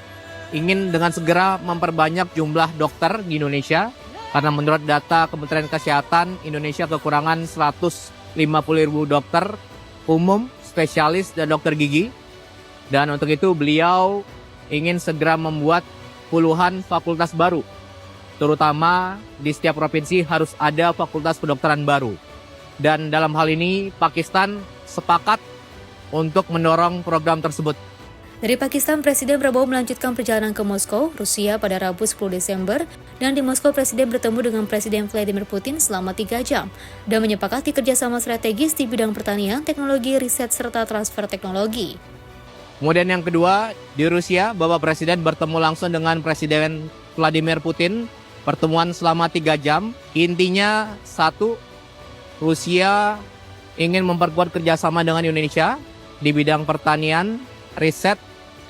ingin dengan segera memperbanyak jumlah dokter di Indonesia, karena menurut data Kementerian Kesehatan, Indonesia kekurangan 150.000 dokter umum, spesialis, dan dokter gigi. Dan untuk itu beliau ingin segera membuat puluhan fakultas baru, terutama di setiap provinsi harus ada fakultas kedokteran baru. Dan dalam hal ini Pakistan sepakat untuk mendorong program tersebut. Dari Pakistan, Presiden Prabowo melanjutkan perjalanan ke Moskow, Rusia pada Rabu 10 Desember, dan di Moskow Presiden bertemu dengan Presiden Vladimir Putin selama 3 jam, dan menyepakati kerjasama strategis di bidang pertanian, teknologi, riset, serta transfer teknologi. Kemudian yang kedua, di Rusia, Bapak Presiden bertemu langsung dengan Presiden Vladimir Putin, pertemuan selama 3 jam, intinya satu, Rusia ingin memperkuat kerjasama dengan Indonesia di bidang pertanian, riset,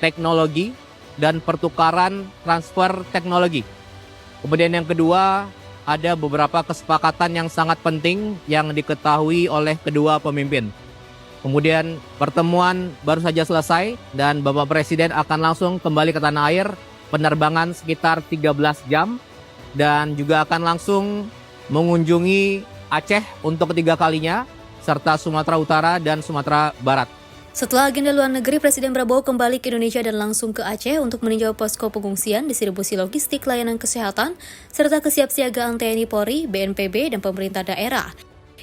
teknologi, dan pertukaran transfer teknologi. Kemudian yang kedua, ada beberapa kesepakatan yang sangat penting yang diketahui oleh kedua pemimpin. Kemudian pertemuan baru saja selesai dan Bapak Presiden akan langsung kembali ke tanah air, penerbangan sekitar 13 jam, dan juga akan langsung mengunjungi Aceh untuk ketiga kalinya, serta Sumatera Utara dan Sumatera Barat. Setelah agenda luar negeri, Presiden Prabowo kembali ke Indonesia dan langsung ke Aceh untuk meninjau posko pengungsian, distribusi logistik layanan kesehatan, serta kesiapsiagaan TNI Polri, BNPB, dan pemerintah daerah.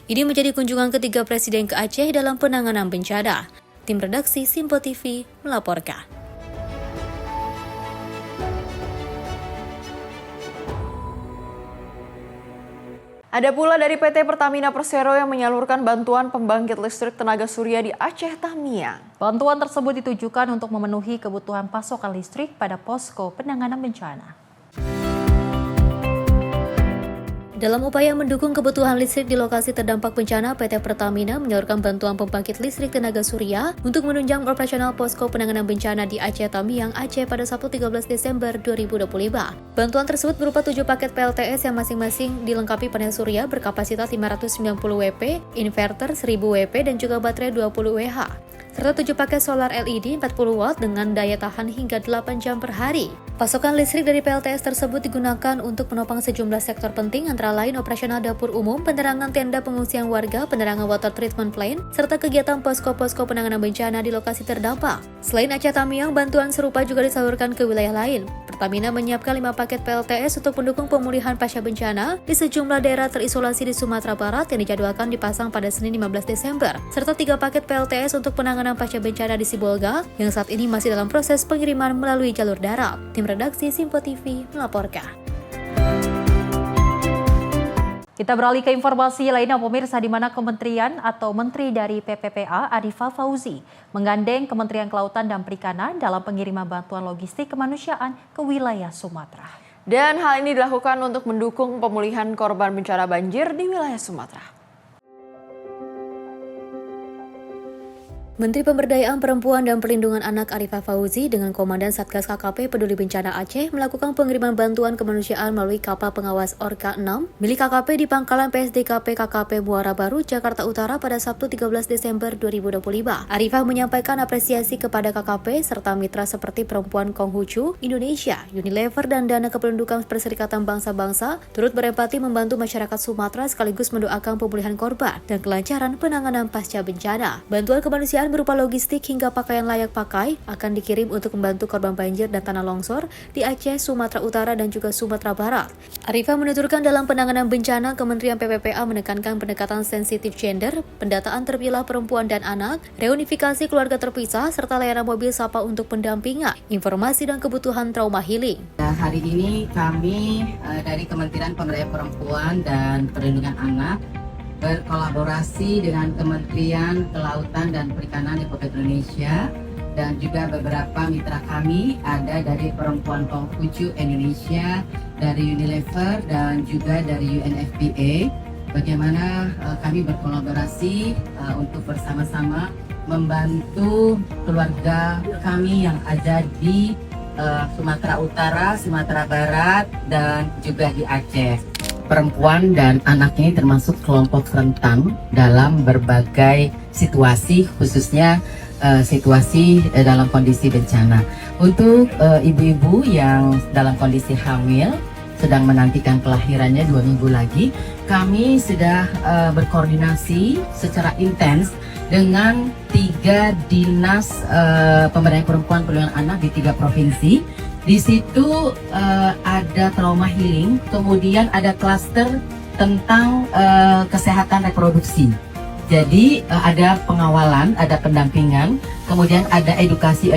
Ini menjadi kunjungan ketiga Presiden ke Aceh dalam penanganan bencana. Tim redaksi Simpo TV melaporkan. Ada pula dari PT Pertamina Persero yang menyalurkan bantuan pembangkit listrik tenaga surya di Aceh Tamiang. Bantuan tersebut ditujukan untuk memenuhi kebutuhan pasokan listrik pada posko penanganan bencana. Dalam upaya mendukung kebutuhan listrik di lokasi terdampak bencana, PT Pertamina menyalurkan bantuan pembangkit listrik tenaga surya untuk menunjang operasional posko penanganan bencana di Aceh Tamiang, Aceh pada Sabtu 13 Desember 2025. Bantuan tersebut berupa 7 paket PLTS yang masing-masing dilengkapi panel surya berkapasitas 590 WP, inverter 1000 WP, dan juga baterai 20 WH. Serta 7 paket solar LED 40 watt dengan daya tahan hingga 8 jam per hari. Pasokan listrik dari PLTS tersebut digunakan untuk menopang sejumlah sektor penting antara lain operasional dapur umum, penerangan tenda pengungsian warga, penerangan water treatment plant, serta kegiatan posko-posko penanganan bencana di lokasi terdampak. Selain Aceh Tamiang, bantuan serupa juga disalurkan ke wilayah lain. Pertamina menyiapkan 5 paket PLTS untuk mendukung pemulihan pasca bencana di sejumlah daerah terisolasi di Sumatera Barat yang dijadwalkan dipasang pada Senin 15 Desember, serta 3 paket PLTS untuk penanganan pasca bencana di Sibolga yang saat ini masih dalam proses pengiriman melalui jalur darat. Tim redaksi Simpo TV melaporkan. Kita beralih ke informasi lainnya, pemirsa, di mana Kementerian atau Menteri dari PPPA Arifah Fauzi menggandeng Kementerian Kelautan dan Perikanan dalam pengiriman bantuan logistik kemanusiaan ke wilayah Sumatera. Dan hal ini dilakukan untuk mendukung pemulihan korban bencana banjir di wilayah Sumatera. Menteri Pemberdayaan Perempuan dan Perlindungan Anak Arifah Fauzi dengan Komandan Satgas KKP Peduli Bencana Aceh melakukan pengiriman bantuan kemanusiaan melalui kapal pengawas Orka 6 milik KKP di pangkalan PSDKP KKP Muara Baru, Jakarta Utara pada Sabtu 13 Desember 2025. Arifah menyampaikan apresiasi kepada KKP serta mitra seperti Perempuan Konghucu, Indonesia, Unilever, dan Dana Kependudukan Perserikatan Bangsa-Bangsa turut berempati membantu masyarakat Sumatera sekaligus mendoakan pemulihan korban dan kelancaran penanganan pasca bencana. Bantuan kemanusiaan berupa logistik hingga pakaian layak pakai akan dikirim untuk membantu korban banjir dan tanah longsor di Aceh, Sumatera Utara, dan juga Sumatera Barat. Arifah menuturkan dalam penanganan bencana, Kementerian PPPA menekankan pendekatan sensitif gender, pendataan terpilah perempuan dan anak, reunifikasi keluarga terpisah, serta layanan mobil sapa untuk pendampingan, informasi dan kebutuhan trauma healing. Hari ini kami dari Kementerian Pemberdayaan Perempuan dan Perlindungan Anak berkolaborasi dengan Kementerian Kelautan dan Perikanan Republik Indonesia dan juga beberapa mitra kami ada dari Perempuan Konghucu Indonesia, dari Unilever, dan juga dari UNFPA. Bagaimana kami berkolaborasi untuk bersama-sama membantu keluarga kami yang ada di Sumatera Utara, Sumatera Barat, dan juga di Aceh. Perempuan dan anak ini termasuk kelompok rentan dalam berbagai situasi, khususnya situasi dalam kondisi bencana. Untuk ibu-ibu yang dalam kondisi hamil, sedang menantikan kelahirannya 2 minggu lagi, kami sudah berkoordinasi secara intens dengan 3 dinas pemberdayaan perempuan perlindungan anak di 3 provinsi. Di situ ada trauma healing, kemudian ada klaster tentang kesehatan reproduksi. Jadi ada pengawalan, ada pendampingan, kemudian ada edukasi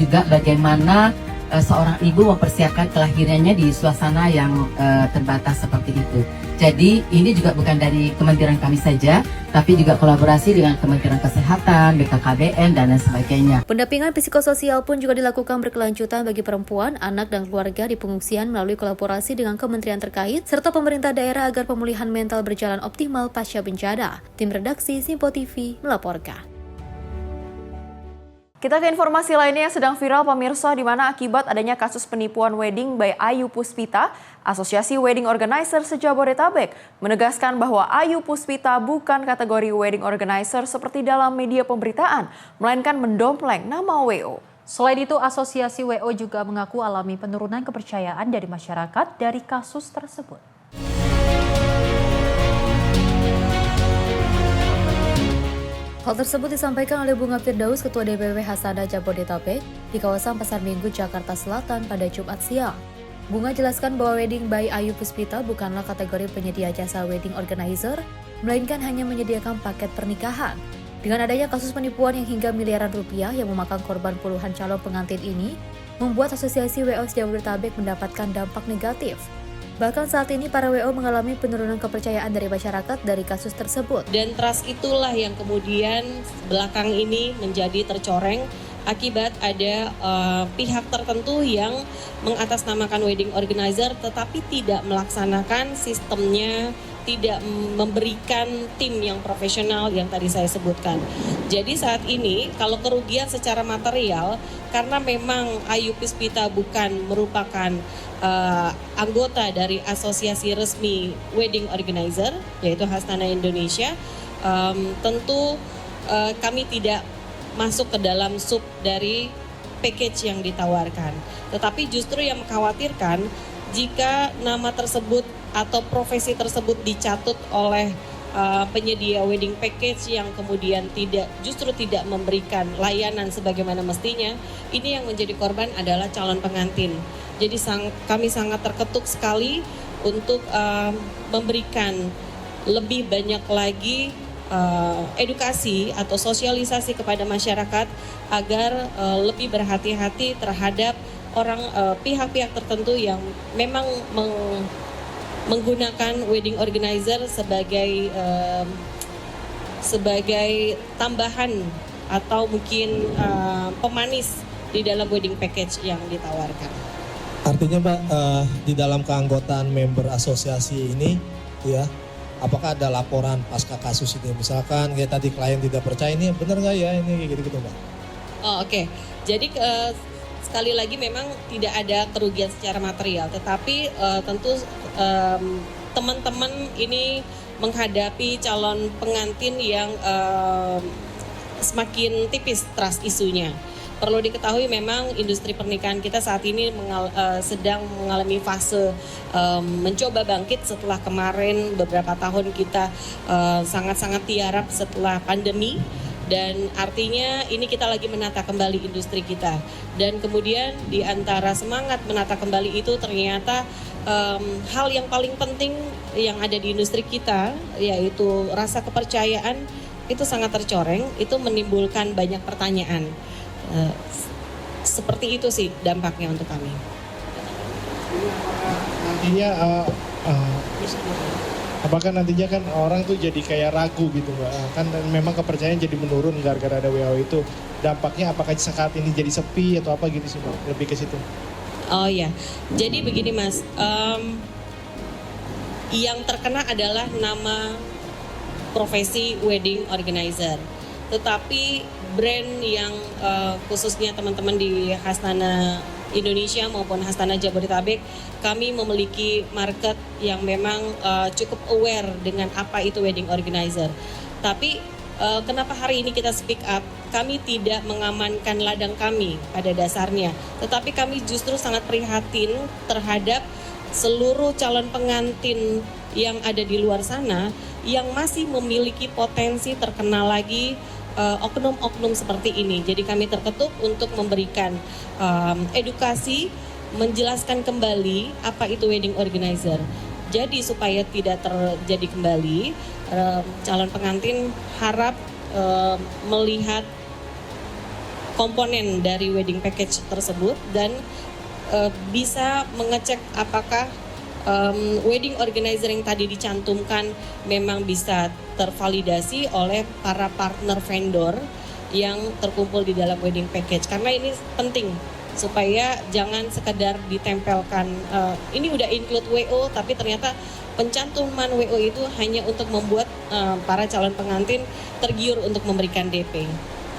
juga bagaimana seorang ibu mempersiapkan kelahirannya di suasana yang terbatas seperti itu. Jadi ini juga bukan dari kementerian kami saja, tapi juga kolaborasi dengan Kementerian Kesehatan, BKKBN, dan lain sebagainya. Pendampingan psikososial pun juga dilakukan berkelanjutan bagi perempuan, anak, dan keluarga di pengungsian melalui kolaborasi dengan kementerian terkait, serta pemerintah daerah agar pemulihan mental berjalan optimal pasca bencana. Tim redaksi Simpo TV melaporkan. Kita ke informasi lainnya yang sedang viral, pemirsa, di mana akibat adanya kasus penipuan wedding by Ayu Puspita, Asosiasi Wedding Organizer se-Jabodetabek menegaskan bahwa Ayu Puspita bukan kategori wedding organizer seperti dalam media pemberitaan, melainkan mendompleng nama WO. Selain itu, Asosiasi WO juga mengaku alami penurunan kepercayaan dari masyarakat dari kasus tersebut. Hal tersebut disampaikan oleh Bunga Firdaus, Ketua DPW Hasada Jabodetabek, di kawasan Pasar Minggu, Jakarta Selatan pada Jumat siang. Bunga jelaskan bahwa wedding by Ayu Puspita bukanlah kategori penyedia jasa wedding organizer, melainkan hanya menyediakan paket pernikahan. Dengan adanya kasus penipuan yang hingga miliaran rupiah yang memakan korban puluhan calon pengantin ini, membuat Asosiasi WO Jabodetabek mendapatkan dampak negatif. Bahkan saat ini para WO mengalami penurunan kepercayaan dari masyarakat dari kasus tersebut. Dan trust itulah yang kemudian belakang ini menjadi tercoreng akibat ada pihak tertentu yang mengatasnamakan wedding organizer tetapi tidak melaksanakan sistemnya, tidak memberikan tim yang profesional yang tadi saya sebutkan. Jadi saat ini kalau kerugian secara material, karena memang Ayu Puspita bukan merupakan anggota dari asosiasi resmi wedding organizer, yaitu Hasana Indonesia, tentu kami tidak masuk ke dalam sub dari package yang ditawarkan. Tetapi justru yang mengkhawatirkan jika nama tersebut atau profesi tersebut dicatut oleh penyedia wedding package yang kemudian justru tidak memberikan layanan sebagaimana mestinya, ini yang menjadi korban adalah calon pengantin. Jadi kami sangat terketuk sekali untuk memberikan lebih banyak lagi edukasi atau sosialisasi kepada masyarakat agar lebih berhati-hati terhadap pihak-pihak tertentu yang memang menggunakan wedding organizer sebagai tambahan atau mungkin pemanis di dalam wedding package yang ditawarkan. Artinya Mbak, di dalam keanggotaan member asosiasi ini ya, apakah ada laporan pasca kasus ini? Misalkan kayak tadi klien tidak percaya, ini benar nggak ya ini gitu-gitu Mbak? Oh, oke. Jadi sekali lagi memang tidak ada kerugian secara material, tetapi tentu teman-teman ini menghadapi calon pengantin yang semakin tipis trust isunya. Perlu diketahui memang industri pernikahan kita saat ini sedang mengalami fase mencoba bangkit setelah kemarin beberapa tahun kita sangat-sangat tiarap setelah pandemi. Dan artinya ini kita lagi menata kembali industri kita. Dan kemudian di antara semangat menata kembali itu ternyata hal yang paling penting yang ada di industri kita, yaitu rasa kepercayaan, itu sangat tercoreng, itu menimbulkan banyak pertanyaan. Seperti itu sih dampaknya untuk kami. Nantinya apakah nantinya kan orang tuh jadi kayak ragu gitu Mbak, kan memang kepercayaan jadi menurun gara-gara ada WHO itu, dampaknya apakah saat ini jadi sepi atau apa gitu sih Mbak, lebih ke situ? Oh ya, jadi begini Mas, yang terkena adalah nama profesi wedding organizer, tetapi brand yang khususnya teman-teman di Hastana Indonesia maupun Hastana Jabodetabek, kami memiliki market yang memang cukup aware dengan apa itu wedding organizer. Tapi kenapa hari ini kita speak up? Kami tidak mengamankan ladang kami pada dasarnya, tetapi kami justru sangat prihatin terhadap seluruh calon pengantin yang ada di luar sana yang masih memiliki potensi terkena lagi oknum-oknum seperti ini. Jadi kami terketuk untuk memberikan edukasi, menjelaskan kembali apa itu wedding organizer. Jadi supaya tidak terjadi kembali, calon pengantin harap melihat komponen dari wedding package tersebut dan bisa mengecek apakah wedding organizer yang tadi dicantumkan memang bisa tervalidasi oleh para partner vendor yang terkumpul di dalam wedding package. Karena ini penting supaya jangan sekedar ditempelkan ini udah include WO, tapi ternyata pencantuman WO itu hanya untuk membuat para calon pengantin tergiur untuk memberikan DP.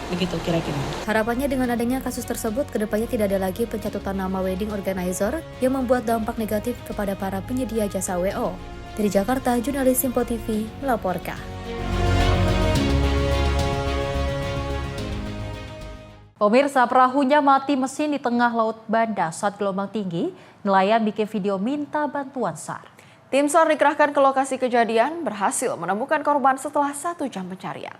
Begitu kira-kira. Harapannya dengan adanya kasus tersebut, kedepannya tidak ada lagi pencatutan nama wedding organizer yang membuat dampak negatif kepada para penyedia jasa WO. Dari Jakarta, jurnalis Simpo TV melaporkan. Pemirsa, perahunya mati mesin di tengah Laut Banda saat gelombang tinggi. Nelayan bikin video minta bantuan SAR. Tim SAR dikerahkan ke lokasi kejadian, berhasil menemukan korban setelah 1 jam pencarian.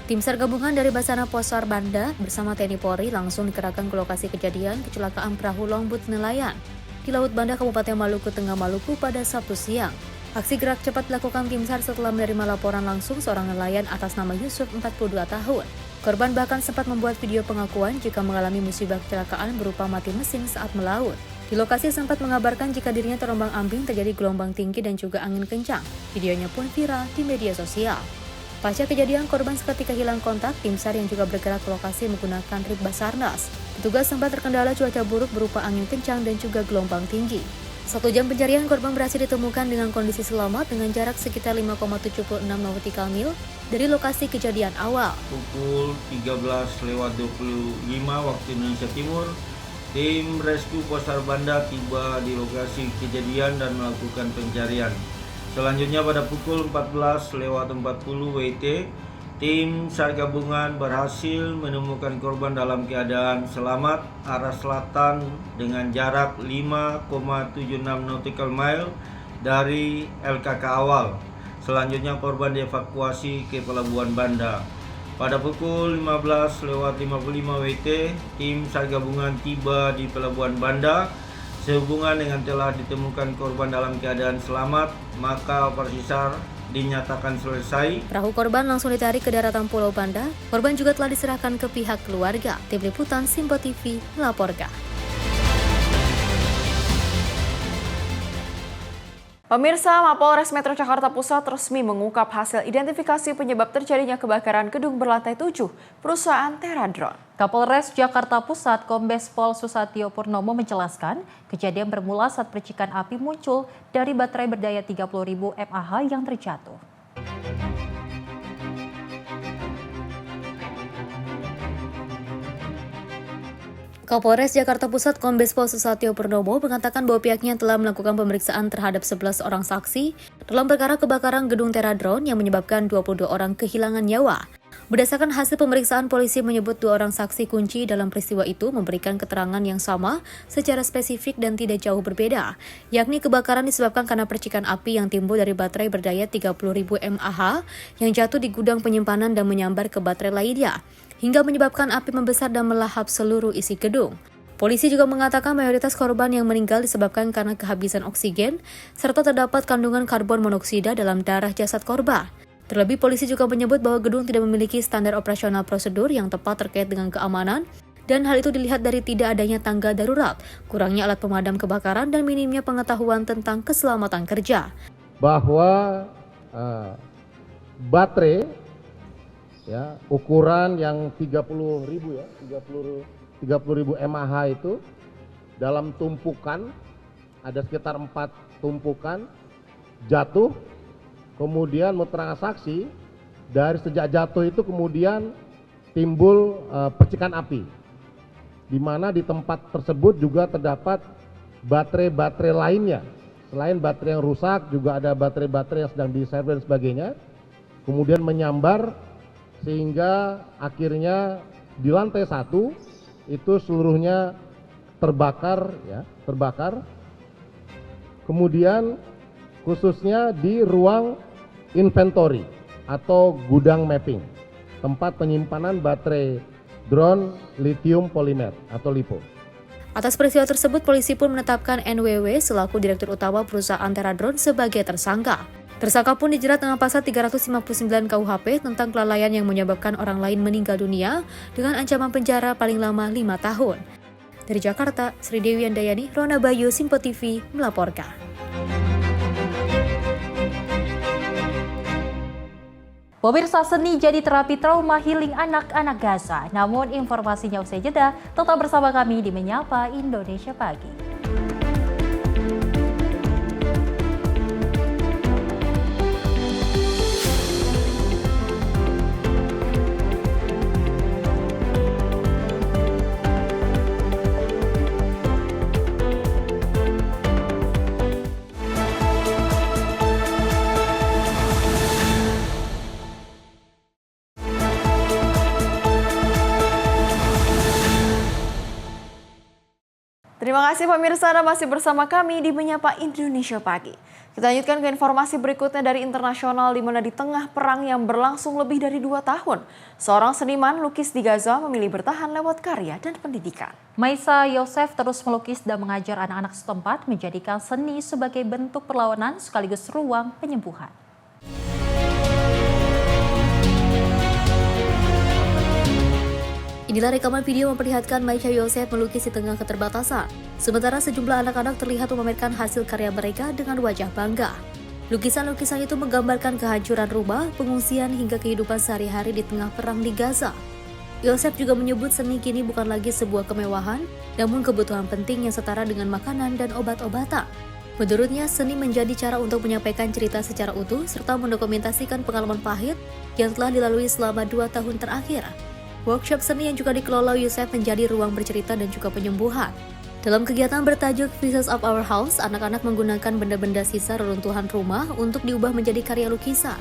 Tim SAR gabungan dari Basana Posar Banda bersama TNI Polri langsung dikerahkan ke lokasi kejadian kecelakaan perahu longboat nelayan di Laut Banda, Kabupaten Maluku Tengah, Maluku pada Sabtu siang. Aksi gerak cepat dilakukan tim SAR setelah menerima laporan langsung seorang nelayan atas nama Yusuf, 42 tahun. Korban bahkan sempat membuat video pengakuan jika mengalami musibah kecelakaan berupa mati mesin saat melaut. Di lokasi sempat mengabarkan jika dirinya terombang-ambing terjadi gelombang tinggi dan juga angin kencang. Videonya pun viral di media sosial. Pasca kejadian, korban seketika hilang kontak. Tim SAR yang juga bergerak ke lokasi menggunakan rig Basarnas. Petugas sempat terkendala cuaca buruk berupa angin kencang dan juga gelombang tinggi. 1 jam pencarian, korban berhasil ditemukan dengan kondisi selamat dengan jarak sekitar 5,76 nautical mil dari lokasi kejadian awal. Pukul 13.25 waktu Indonesia Timur, tim rescue Posar Banda tiba di lokasi kejadian dan melakukan pencarian. Selanjutnya pada pukul 14.40 WIT, tim SAR gabungan berhasil menemukan korban dalam keadaan selamat arah selatan dengan jarak 5,76 nautical mile dari LKK awal. Selanjutnya korban dievakuasi ke Pelabuhan Banda. Pada pukul 15.55 WT, tim SAR gabungan tiba di Pelabuhan Banda. Sehubungan dengan telah ditemukan korban dalam keadaan selamat, maka operasi SAR dinyatakan selesai. Perahu korban langsung ditarik ke daratan Pulau Banda. Korban juga telah diserahkan ke pihak keluarga. Tim Liputan Simpo TV melaporkan. Pemirsa, Mapolres Metro Jakarta Pusat resmi mengungkap hasil identifikasi penyebab terjadinya kebakaran gedung berlantai 7 perusahaan Teradron. Kapolres Jakarta Pusat Kombes Pol Susatyo Purnomo menjelaskan, kejadian bermula saat percikan api muncul dari baterai berdaya 30.000 mAh yang terjatuh. Kapolres Jakarta Pusat Kombes Pol Susatyo Purnomo mengatakan bahwa pihaknya telah melakukan pemeriksaan terhadap 11 orang saksi dalam perkara kebakaran gedung Teradron yang menyebabkan 22 orang kehilangan nyawa. Berdasarkan hasil pemeriksaan, polisi menyebut 2 orang saksi kunci dalam peristiwa itu memberikan keterangan yang sama secara spesifik dan tidak jauh berbeda, yakni kebakaran disebabkan karena percikan api yang timbul dari baterai berdaya 30.000 mAh yang jatuh di gudang penyimpanan dan menyambar ke baterai lainnya, hingga menyebabkan api membesar dan melahap seluruh isi gedung. Polisi juga mengatakan mayoritas korban yang meninggal disebabkan karena kehabisan oksigen, serta terdapat kandungan karbon monoksida dalam darah jasad korban. Terlebih, polisi juga menyebut bahwa gedung tidak memiliki standar operasional prosedur yang tepat terkait dengan keamanan, dan hal itu dilihat dari tidak adanya tangga darurat, kurangnya alat pemadam kebakaran, dan minimnya pengetahuan tentang keselamatan kerja. Bahwa baterai ya, ukuran yang 30.000 mAh itu dalam tumpukan, ada sekitar 4 tumpukan, jatuh. Kemudian menurut saksi, dari sejak jatuh itu kemudian timbul percikan api, di mana di tempat tersebut juga terdapat baterai-baterai lainnya. Selain baterai yang rusak, juga ada baterai-baterai yang sedang diservis dan sebagainya. Kemudian menyambar sehingga akhirnya di lantai 1 itu seluruhnya terbakar, ya, terbakar. Kemudian khususnya di ruang inventory atau gudang mapping, tempat penyimpanan baterai drone lithium polimer atau LiPo. Atas peristiwa tersebut, polisi pun menetapkan NWW selaku Direktur Utama perusahaan Teradron sebagai tersangka. Tersangka pun dijerat dengan pasal 359 KUHP tentang kelalaian yang menyebabkan orang lain meninggal dunia dengan ancaman penjara paling lama 5 tahun. Dari Jakarta, Sri Dewi Andayani, Rona Bayu, Simpo TV melaporkan. Pemirsa, seni jadi terapi trauma healing anak-anak Gaza. Namun informasinya usai jeda, tetap bersama kami di Menyapa Indonesia Pagi. Terima kasih pemirsa, Anda masih bersama kami di Menyapa Indonesia Pagi. Kita lanjutkan ke informasi berikutnya dari internasional, di mana di tengah perang yang berlangsung lebih dari 2 tahun, seorang seniman lukis di Gaza memilih bertahan lewat karya dan pendidikan. Maisa Yosef terus melukis dan mengajar anak-anak setempat, menjadikan seni sebagai bentuk perlawanan sekaligus ruang penyembuhan. Inilah rekaman video memperlihatkan Maisa Yosef melukis di tengah keterbatasan. Sementara sejumlah anak-anak terlihat memamerkan hasil karya mereka dengan wajah bangga. Lukisan-lukisan itu menggambarkan kehancuran rumah, pengungsian hingga kehidupan sehari-hari di tengah perang di Gaza. Yosef juga menyebut seni kini bukan lagi sebuah kemewahan, namun kebutuhan penting yang setara dengan makanan dan obat-obatan. Menurutnya, seni menjadi cara untuk menyampaikan cerita secara utuh serta mendokumentasikan pengalaman pahit yang telah dilalui selama 2 tahun terakhir. Workshop seni yang juga dikelola Yosef menjadi ruang bercerita dan juga penyembuhan. Dalam kegiatan bertajuk Pieces of Our House, anak-anak menggunakan benda-benda sisa reruntuhan rumah untuk diubah menjadi karya lukisan.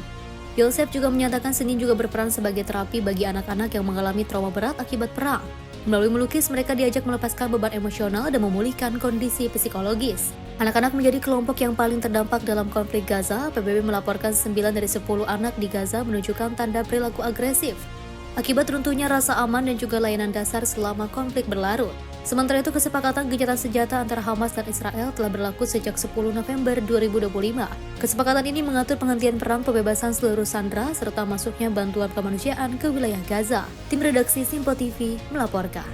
Yosef juga menyatakan seni juga berperan sebagai terapi bagi anak-anak yang mengalami trauma berat akibat perang. Melalui melukis, mereka diajak melepaskan beban emosional dan memulihkan kondisi psikologis. Anak-anak menjadi kelompok yang paling terdampak dalam konflik Gaza. PBB melaporkan 9 dari 10 anak di Gaza menunjukkan tanda perilaku agresif akibat runtuhnya rasa aman dan juga layanan dasar selama konflik berlarut. Sementara itu, kesepakatan gencatan senjata antara Hamas dan Israel telah berlaku sejak 10 November 2025. Kesepakatan ini mengatur penghentian perang, pembebasan seluruh sandera, serta masuknya bantuan kemanusiaan ke wilayah Gaza. Tim redaksi Simpo TV melaporkan.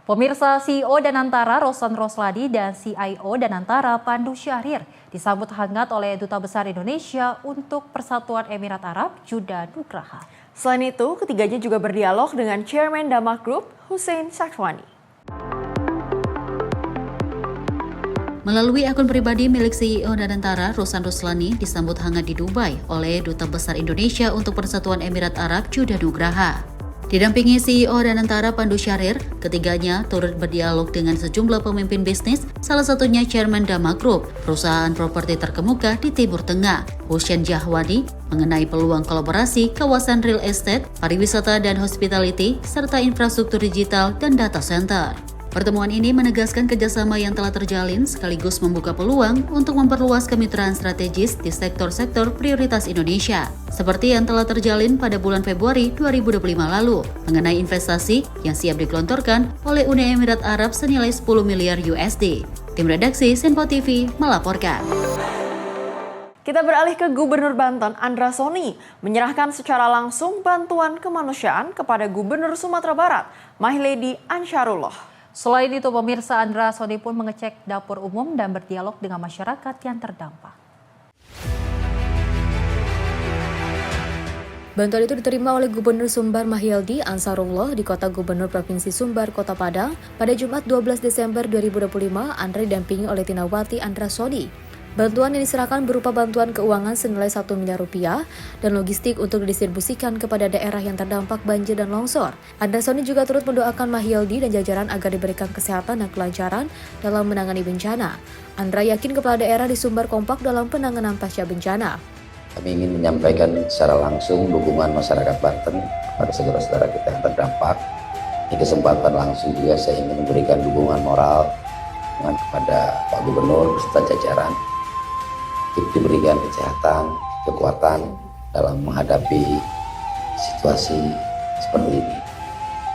Pemirsa, CEO Danantara Rosan Roslani dan CIO Danantara Pandu Syahrir disambut hangat oleh Duta Besar Indonesia untuk Persatuan Emirat Arab, Judah Nugraha. Selain itu, ketiganya juga berdialog dengan Chairman Damak Group, Hussein Sakhwani. Melalui akun pribadi milik CEO Danantara, Rosan Roslani disambut hangat di Dubai oleh Duta Besar Indonesia untuk Persatuan Emirat Arab, Judah Nugraha. Didampingi CEO Danantara Pandu Syahrir, ketiganya turut berdialog dengan sejumlah pemimpin bisnis, salah satunya Chairman Damak Group, perusahaan properti terkemuka di Timur Tengah, Hussein Sakhwani, mengenai peluang kolaborasi kawasan real estate, pariwisata dan hospitality, serta infrastruktur digital dan data center. Pertemuan ini menegaskan kerjasama yang telah terjalin sekaligus membuka peluang untuk memperluas kemitraan strategis di sektor-sektor prioritas Indonesia, seperti yang telah terjalin pada bulan Februari 2025 lalu, mengenai investasi yang siap digelontorkan oleh Uni Emirat Arab senilai 10 miliar USD. Tim redaksi Simpo TV melaporkan. Kita beralih ke Gubernur Banten, Andra Soni, menyerahkan secara langsung bantuan kemanusiaan kepada Gubernur Sumatera Barat, Mahyiledi Ansyarullah. Selain itu, pemirsa, Andra Soni pun mengecek dapur umum dan berdialog dengan masyarakat yang terdampak. Bantuan itu diterima oleh Gubernur Sumbar Mahyiledi Ansarullah di Kota Gubernur Provinsi Sumbar, Kota Padang pada Jumat 12 Desember 2025. Andra didampingi oleh Tinawati Andra Soni. Bantuan yang diserahkan berupa bantuan keuangan senilai 1 miliar rupiah dan logistik untuk didistribusikan kepada daerah yang terdampak banjir dan longsor. Andra Soni juga turut mendoakan Mahyiledi dan jajaran agar diberikan kesehatan dan kelancaran dalam menangani bencana. Andra yakin kepala daerah di Sumbar kompak dalam penanganan pasca bencana. Kami ingin menyampaikan secara langsung dukungan masyarakat Banten kepada saudara-saudara kita yang terdampak. Di kesempatan langsung juga saya ingin memberikan dukungan moral kepada Pak Gubernur beserta jajaran untuk diberikan kesehatan, kekuatan dalam menghadapi situasi seperti ini.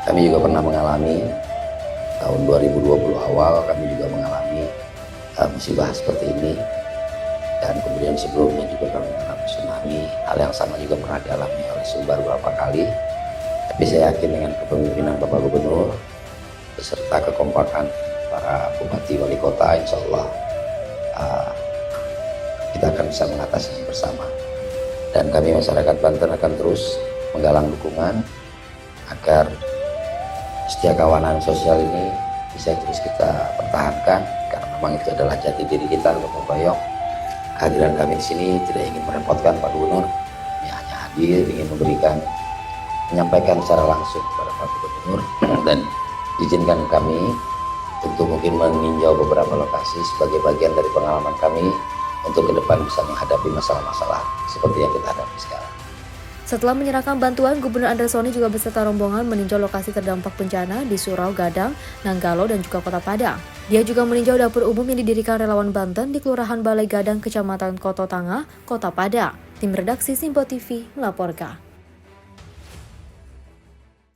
Kami juga pernah mengalami tahun 2020 awal, kami juga mengalami musibah seperti ini, dan kemudian sebelumnya juga kami mengalami tsunami. Hal yang sama juga pernah dialami oleh Sumbar beberapa kali. Tapi saya yakin dengan kepemimpinan Bapak Gubernur beserta kekompakan para bupati wali kota, insya Allah kita akan bisa mengatasinya bersama. Dan kami masyarakat Banten akan terus menggalang dukungan agar kawanan sosial ini bisa terus kita pertahankan, karena memang itu adalah jati diri kita, gotong royong. Kehadiran kami di sini tidak ingin merepotkan Pak Gubernur, kami hanya hadir ingin menyampaikan secara langsung kepada Pak Gubernur dan izinkan kami untuk mungkin meninjau beberapa lokasi sebagai bagian dari pengalaman kami untuk ke depan bisa menghadapi masalah-masalah seperti yang kita hadapi sekarang. Setelah menyerahkan bantuan, Gubernur Andra Soni juga beserta rombongan meninjau lokasi terdampak bencana di Surau, Gadang, Nanggalo, dan juga Kota Padang. Dia juga meninjau dapur umum yang didirikan relawan Banten di Kelurahan Balai Gadang, Kecamatan Koto Tangah, Kota Padang. Tim redaksi Simpo TV melaporkan.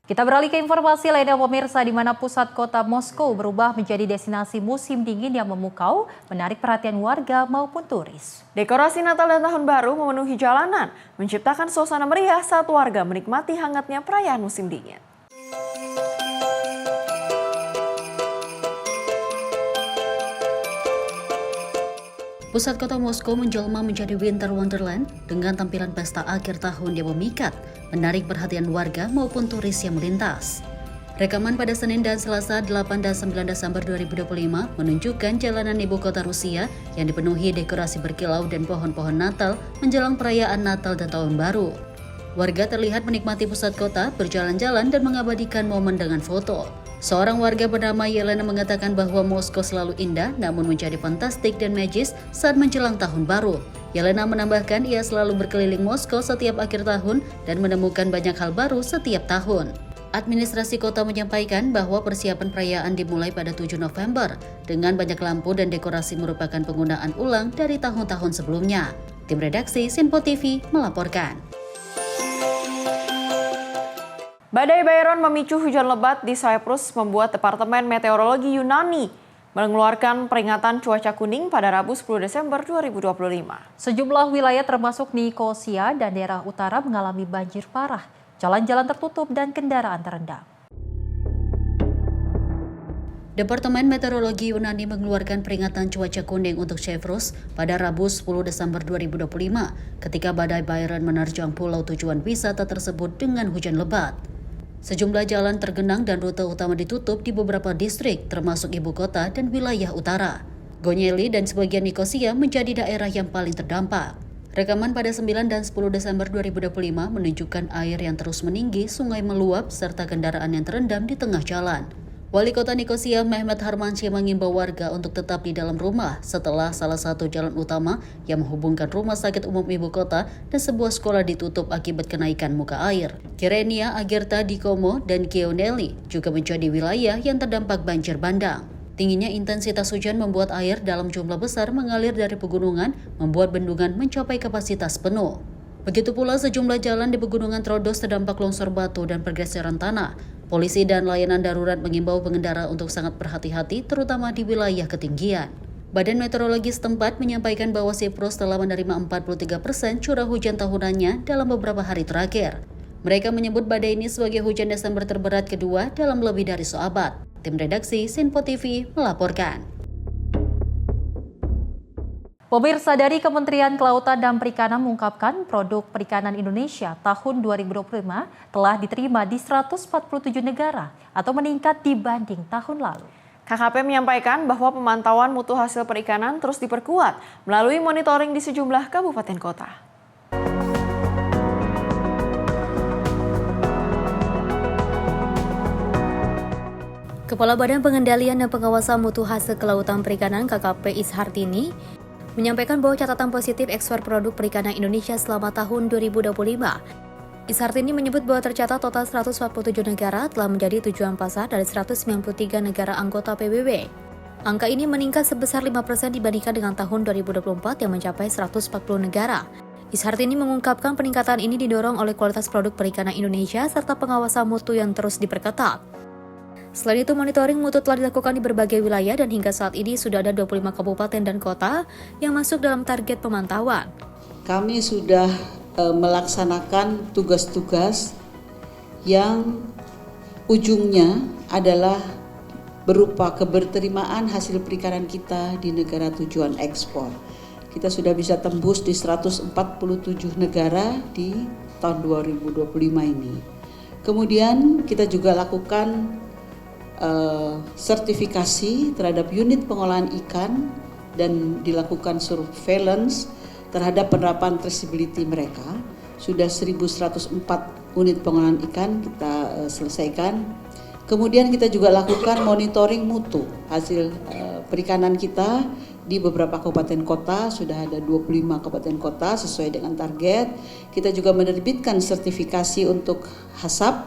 Kita beralih ke informasi lainnya, pemirsa, di mana pusat kota Moskow berubah menjadi destinasi musim dingin yang memukau, menarik perhatian warga maupun turis. Dekorasi Natal dan Tahun Baru memenuhi jalanan, menciptakan suasana meriah saat warga menikmati hangatnya perayaan musim dingin. Pusat kota Moskow menjelma menjadi Winter Wonderland dengan tampilan pesta akhir tahun yang memikat, menarik perhatian warga maupun turis yang melintas. Rekaman pada Senin dan Selasa 8 dan 9 Desember 2025 menunjukkan jalanan ibu kota Rusia yang dipenuhi dekorasi berkilau dan pohon-pohon Natal menjelang perayaan Natal dan Tahun Baru. Warga terlihat menikmati pusat kota, berjalan-jalan dan mengabadikan momen dengan foto. Seorang warga bernama Yelena mengatakan bahwa Moskow selalu indah namun menjadi fantastik dan magis saat menjelang tahun baru. Yelena menambahkan ia selalu berkeliling Moskow setiap akhir tahun dan menemukan banyak hal baru setiap tahun. Administrasi kota menyampaikan bahwa persiapan perayaan dimulai pada 7 November dengan banyak lampu dan dekorasi merupakan penggunaan ulang dari tahun-tahun sebelumnya. Tim redaksi Sinpo TV melaporkan. Badai Byron memicu hujan lebat di Cyprus membuat Departemen Meteorologi Yunani mengeluarkan peringatan cuaca kuning pada Rabu 10 Desember 2025. Sejumlah wilayah termasuk Nikosia dan daerah utara mengalami banjir parah. Jalan-jalan tertutup dan kendaraan terendam. Departemen Meteorologi Yunani mengeluarkan peringatan cuaca kuning untuk Cyprus pada Rabu 10 Desember 2025 ketika badai Byron menerjang pulau tujuan wisata tersebut dengan hujan lebat. Sejumlah jalan tergenang dan rute utama ditutup di beberapa distrik termasuk ibu kota dan wilayah utara. Gonyeli dan sebagian Nikosia menjadi daerah yang paling terdampak. Rekaman pada 9 dan 10 Desember 2025 menunjukkan air yang terus meninggi, sungai meluap, serta kendaraan yang terendam di tengah jalan. Wali Kota Nikosia Mehmet Harmansyah mengimbau warga untuk tetap di dalam rumah setelah salah satu jalan utama yang menghubungkan rumah sakit umum ibu kota dan sebuah sekolah ditutup akibat kenaikan muka air. Kyrenia, Agerta, Dikomo, dan Kioneli juga menjadi wilayah yang terdampak banjir bandang. Tingginya intensitas hujan membuat air dalam jumlah besar mengalir dari pegunungan, membuat bendungan mencapai kapasitas penuh. Begitu pula sejumlah jalan di pegunungan Trodos terdampak longsor batu dan pergeseran tanah. Polisi dan layanan darurat mengimbau pengendara untuk sangat berhati-hati, terutama di wilayah ketinggian. Badan Meteorologi setempat menyampaikan bahwa Cyprus telah menerima 43% curah hujan tahunannya dalam beberapa hari terakhir. Mereka menyebut badai ini sebagai hujan Desember terberat kedua dalam lebih dari seabad. Tim redaksi Sinpo TV melaporkan. Pemirsa, dari Kementerian Kelautan dan Perikanan mengungkapkan produk perikanan Indonesia tahun 2025 telah diterima di 147 negara atau meningkat dibanding tahun lalu. KKP menyampaikan bahwa pemantauan mutu hasil perikanan terus diperkuat melalui monitoring di sejumlah kabupaten kota. Kepala Badan Pengendalian dan Pengawasan Mutu Hasil Kelautan Perikanan KKP Ishartini menyampaikan bahwa catatan positif ekspor produk perikanan Indonesia selama tahun 2025. Ishartini menyebut bahwa tercatat total 147 negara telah menjadi tujuan pasar dari 193 negara anggota PBB. Angka ini meningkat sebesar 5% dibandingkan dengan tahun 2024 yang mencapai 140 negara. Ishartini mengungkapkan peningkatan ini didorong oleh kualitas produk perikanan Indonesia serta pengawasan mutu yang terus diperketat. Selain itu, monitoring mutu telah dilakukan di berbagai wilayah dan hingga saat ini sudah ada 25 kabupaten dan kota yang masuk dalam target pemantauan. Kami sudah melaksanakan tugas-tugas yang ujungnya adalah berupa keberterimaan hasil perikanan kita di negara tujuan ekspor. Kita sudah bisa tembus di 147 negara di tahun 2025 ini. Kemudian kita juga lakukan sertifikasi terhadap unit pengolahan ikan dan dilakukan surveillance terhadap penerapan traceability mereka. Sudah 1.104 unit pengolahan ikan kita selesaikan. Kemudian kita juga lakukan monitoring mutu hasil perikanan kita di beberapa kabupaten kota, sudah ada 25 kabupaten kota sesuai dengan target. Kita juga menerbitkan sertifikasi untuk HACCP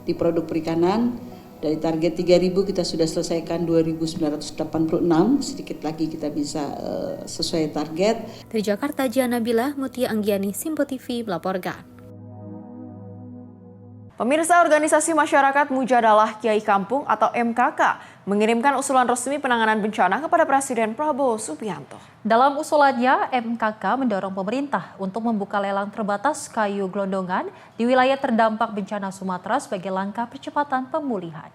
di produk perikanan. Dari target 3.000 kita sudah selesaikan 2.986, sedikit lagi kita bisa sesuai target. Dari Jakarta, Jiana Bila, Mutia Anggiani, Sinpo TV melaporkan. Pemirsa, Organisasi Masyarakat Mujadalah Kiai Kampung atau MKK mengirimkan usulan resmi penanganan bencana kepada Presiden Prabowo Subianto. Dalam usulannya, MKK mendorong pemerintah untuk membuka lelang terbatas kayu gelondongan di wilayah terdampak bencana Sumatera sebagai langkah percepatan pemulihan.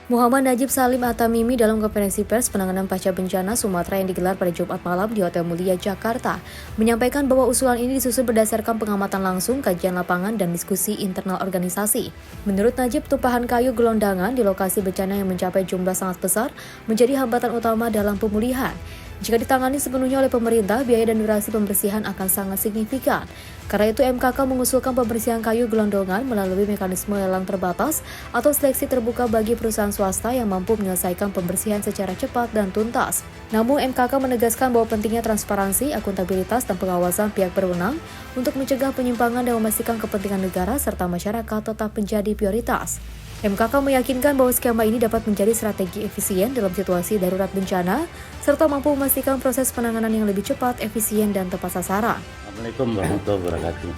Muhammad Najib Salim Atamimi dalam konferensi pers penanganan pasca bencana Sumatera yang digelar pada Jumat malam di Hotel Mulia, Jakarta, menyampaikan bahwa usulan ini disusun berdasarkan pengamatan langsung, kajian lapangan, dan diskusi internal organisasi. Menurut Najib, tumpahan kayu gelondangan di lokasi bencana yang mencapai jumlah sangat besar menjadi hambatan utama dalam pemulihan. Jika ditangani sepenuhnya oleh pemerintah, biaya dan durasi pembersihan akan sangat signifikan. Karena itu MKK mengusulkan pembersihan kayu gelondongan melalui mekanisme lelang terbatas atau seleksi terbuka bagi perusahaan swasta yang mampu menyelesaikan pembersihan secara cepat dan tuntas. Namun MKK menegaskan bahwa pentingnya transparansi, akuntabilitas, dan pengawasan pihak berwenang untuk mencegah penyimpangan dan memastikan kepentingan negara serta masyarakat tetap menjadi prioritas. MKK meyakinkan bahwa skema ini dapat menjadi strategi efisien dalam situasi darurat bencana, serta mampu memastikan proses penanganan yang lebih cepat, efisien, dan tepat sasaran. Assalamualaikum warahmatullahi wabarakatuh.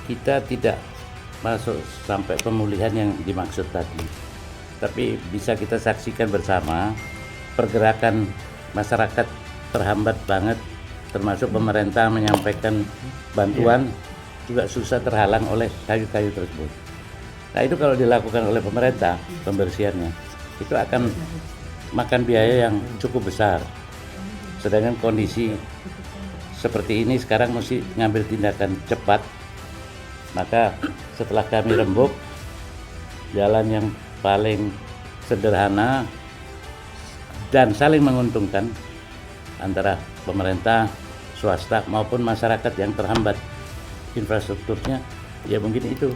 Kita tidak masuk sampai pemulihan yang dimaksud tadi, tapi bisa kita saksikan bersama pergerakan masyarakat terhambat banget, termasuk pemerintah menyampaikan bantuan juga susah terhalang oleh kayu-kayu tersebut. Nah itu kalau dilakukan oleh pemerintah pembersihannya itu akan makan biaya yang cukup besar. Sedangkan kondisi seperti ini sekarang mesti ngambil tindakan cepat. Maka setelah kami rembuk, jalan yang paling sederhana dan saling menguntungkan antara pemerintah, swasta maupun masyarakat yang terhambat infrastrukturnya, ya mungkin itu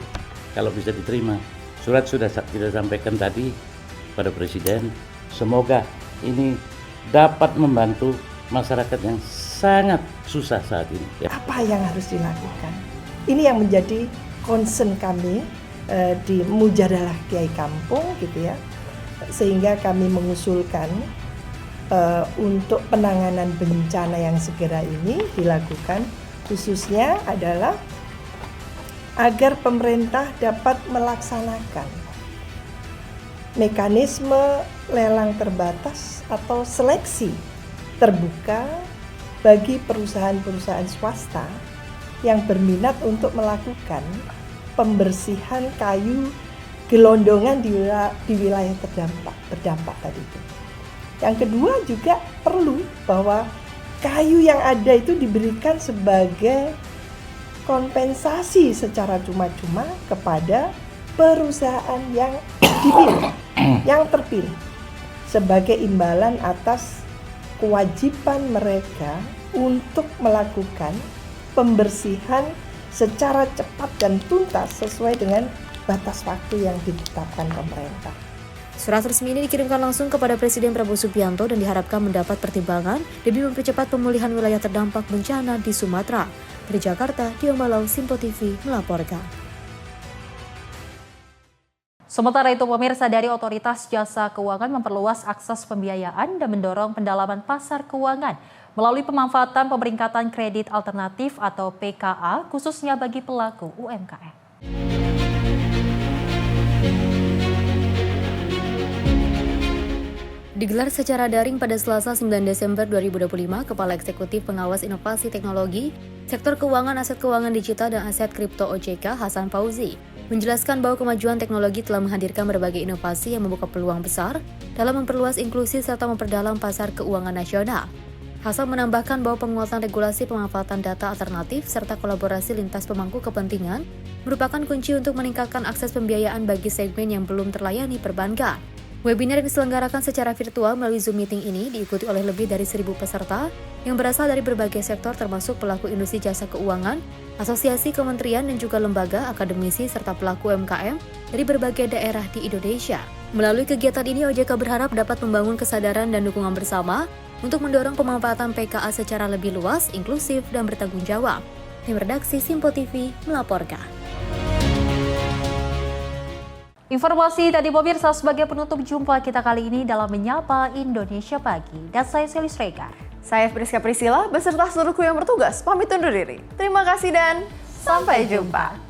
kalau bisa diterima. Surat sudah kita sampaikan tadi pada Presiden. Semoga ini dapat membantu masyarakat yang sangat susah saat ini. Apa yang harus dilakukan? Ini yang menjadi concern kami di Mujadalah Kiai Kampung gitu ya. Sehingga kami mengusulkan untuk penanganan bencana yang segera ini dilakukan, khususnya adalah agar pemerintah dapat melaksanakan mekanisme lelang terbatas atau seleksi terbuka bagi perusahaan-perusahaan swasta yang berminat untuk melakukan pembersihan kayu gelondongan di wilayah terdampak tadi itu. Yang kedua juga perlu bahwa kayu yang ada itu diberikan sebagai kompensasi secara cuma-cuma kepada perusahaan yang dipilih, yang terpilih sebagai imbalan atas kewajiban mereka untuk melakukan pembersihan secara cepat dan tuntas sesuai dengan batas waktu yang ditetapkan pemerintah. Surat resmi ini dikirimkan langsung kepada Presiden Prabowo Subianto dan diharapkan mendapat pertimbangan demi mempercepat pemulihan wilayah terdampak bencana di Sumatera. Dari Jakarta, Dion Balau, Simpo TV melaporkan. Sementara itu, pemirsa, dari Otoritas Jasa Keuangan memperluas akses pembiayaan dan mendorong pendalaman pasar keuangan melalui pemanfaatan pemeringkatan kredit alternatif atau PKA khususnya bagi pelaku UMKM. Digelar secara daring pada Selasa 9 Desember 2025, Kepala Eksekutif Pengawas Inovasi Teknologi, Sektor Keuangan, Aset Keuangan Digital, dan Aset Kripto OJK, Hasan Fauzi, menjelaskan bahwa kemajuan teknologi telah menghadirkan berbagai inovasi yang membuka peluang besar dalam memperluas inklusi serta memperdalam pasar keuangan nasional. Hasan menambahkan bahwa penguatan regulasi pemanfaatan data alternatif serta kolaborasi lintas pemangku kepentingan merupakan kunci untuk meningkatkan akses pembiayaan bagi segmen yang belum terlayani perbankan. Webinar yang diselenggarakan secara virtual melalui Zoom Meeting ini diikuti oleh lebih dari 1.000 peserta yang berasal dari berbagai sektor termasuk pelaku industri jasa keuangan, asosiasi kementerian dan juga lembaga, akademisi, serta pelaku UMKM dari berbagai daerah di Indonesia. Melalui kegiatan ini, OJK berharap dapat membangun kesadaran dan dukungan bersama untuk mendorong pemanfaatan PKA secara lebih luas, inklusif, dan bertanggung jawab. Tim Redaksi Simpo TV melaporkan. Informasi tadi pemirsa sebagai penutup jumpa kita kali ini dalam Menyapa Indonesia Pagi. Dan saya Selis Regar. Saya Priska Priscilla beserta seluruh kru yang bertugas pamit undur diri. Terima kasih dan sampai jumpa.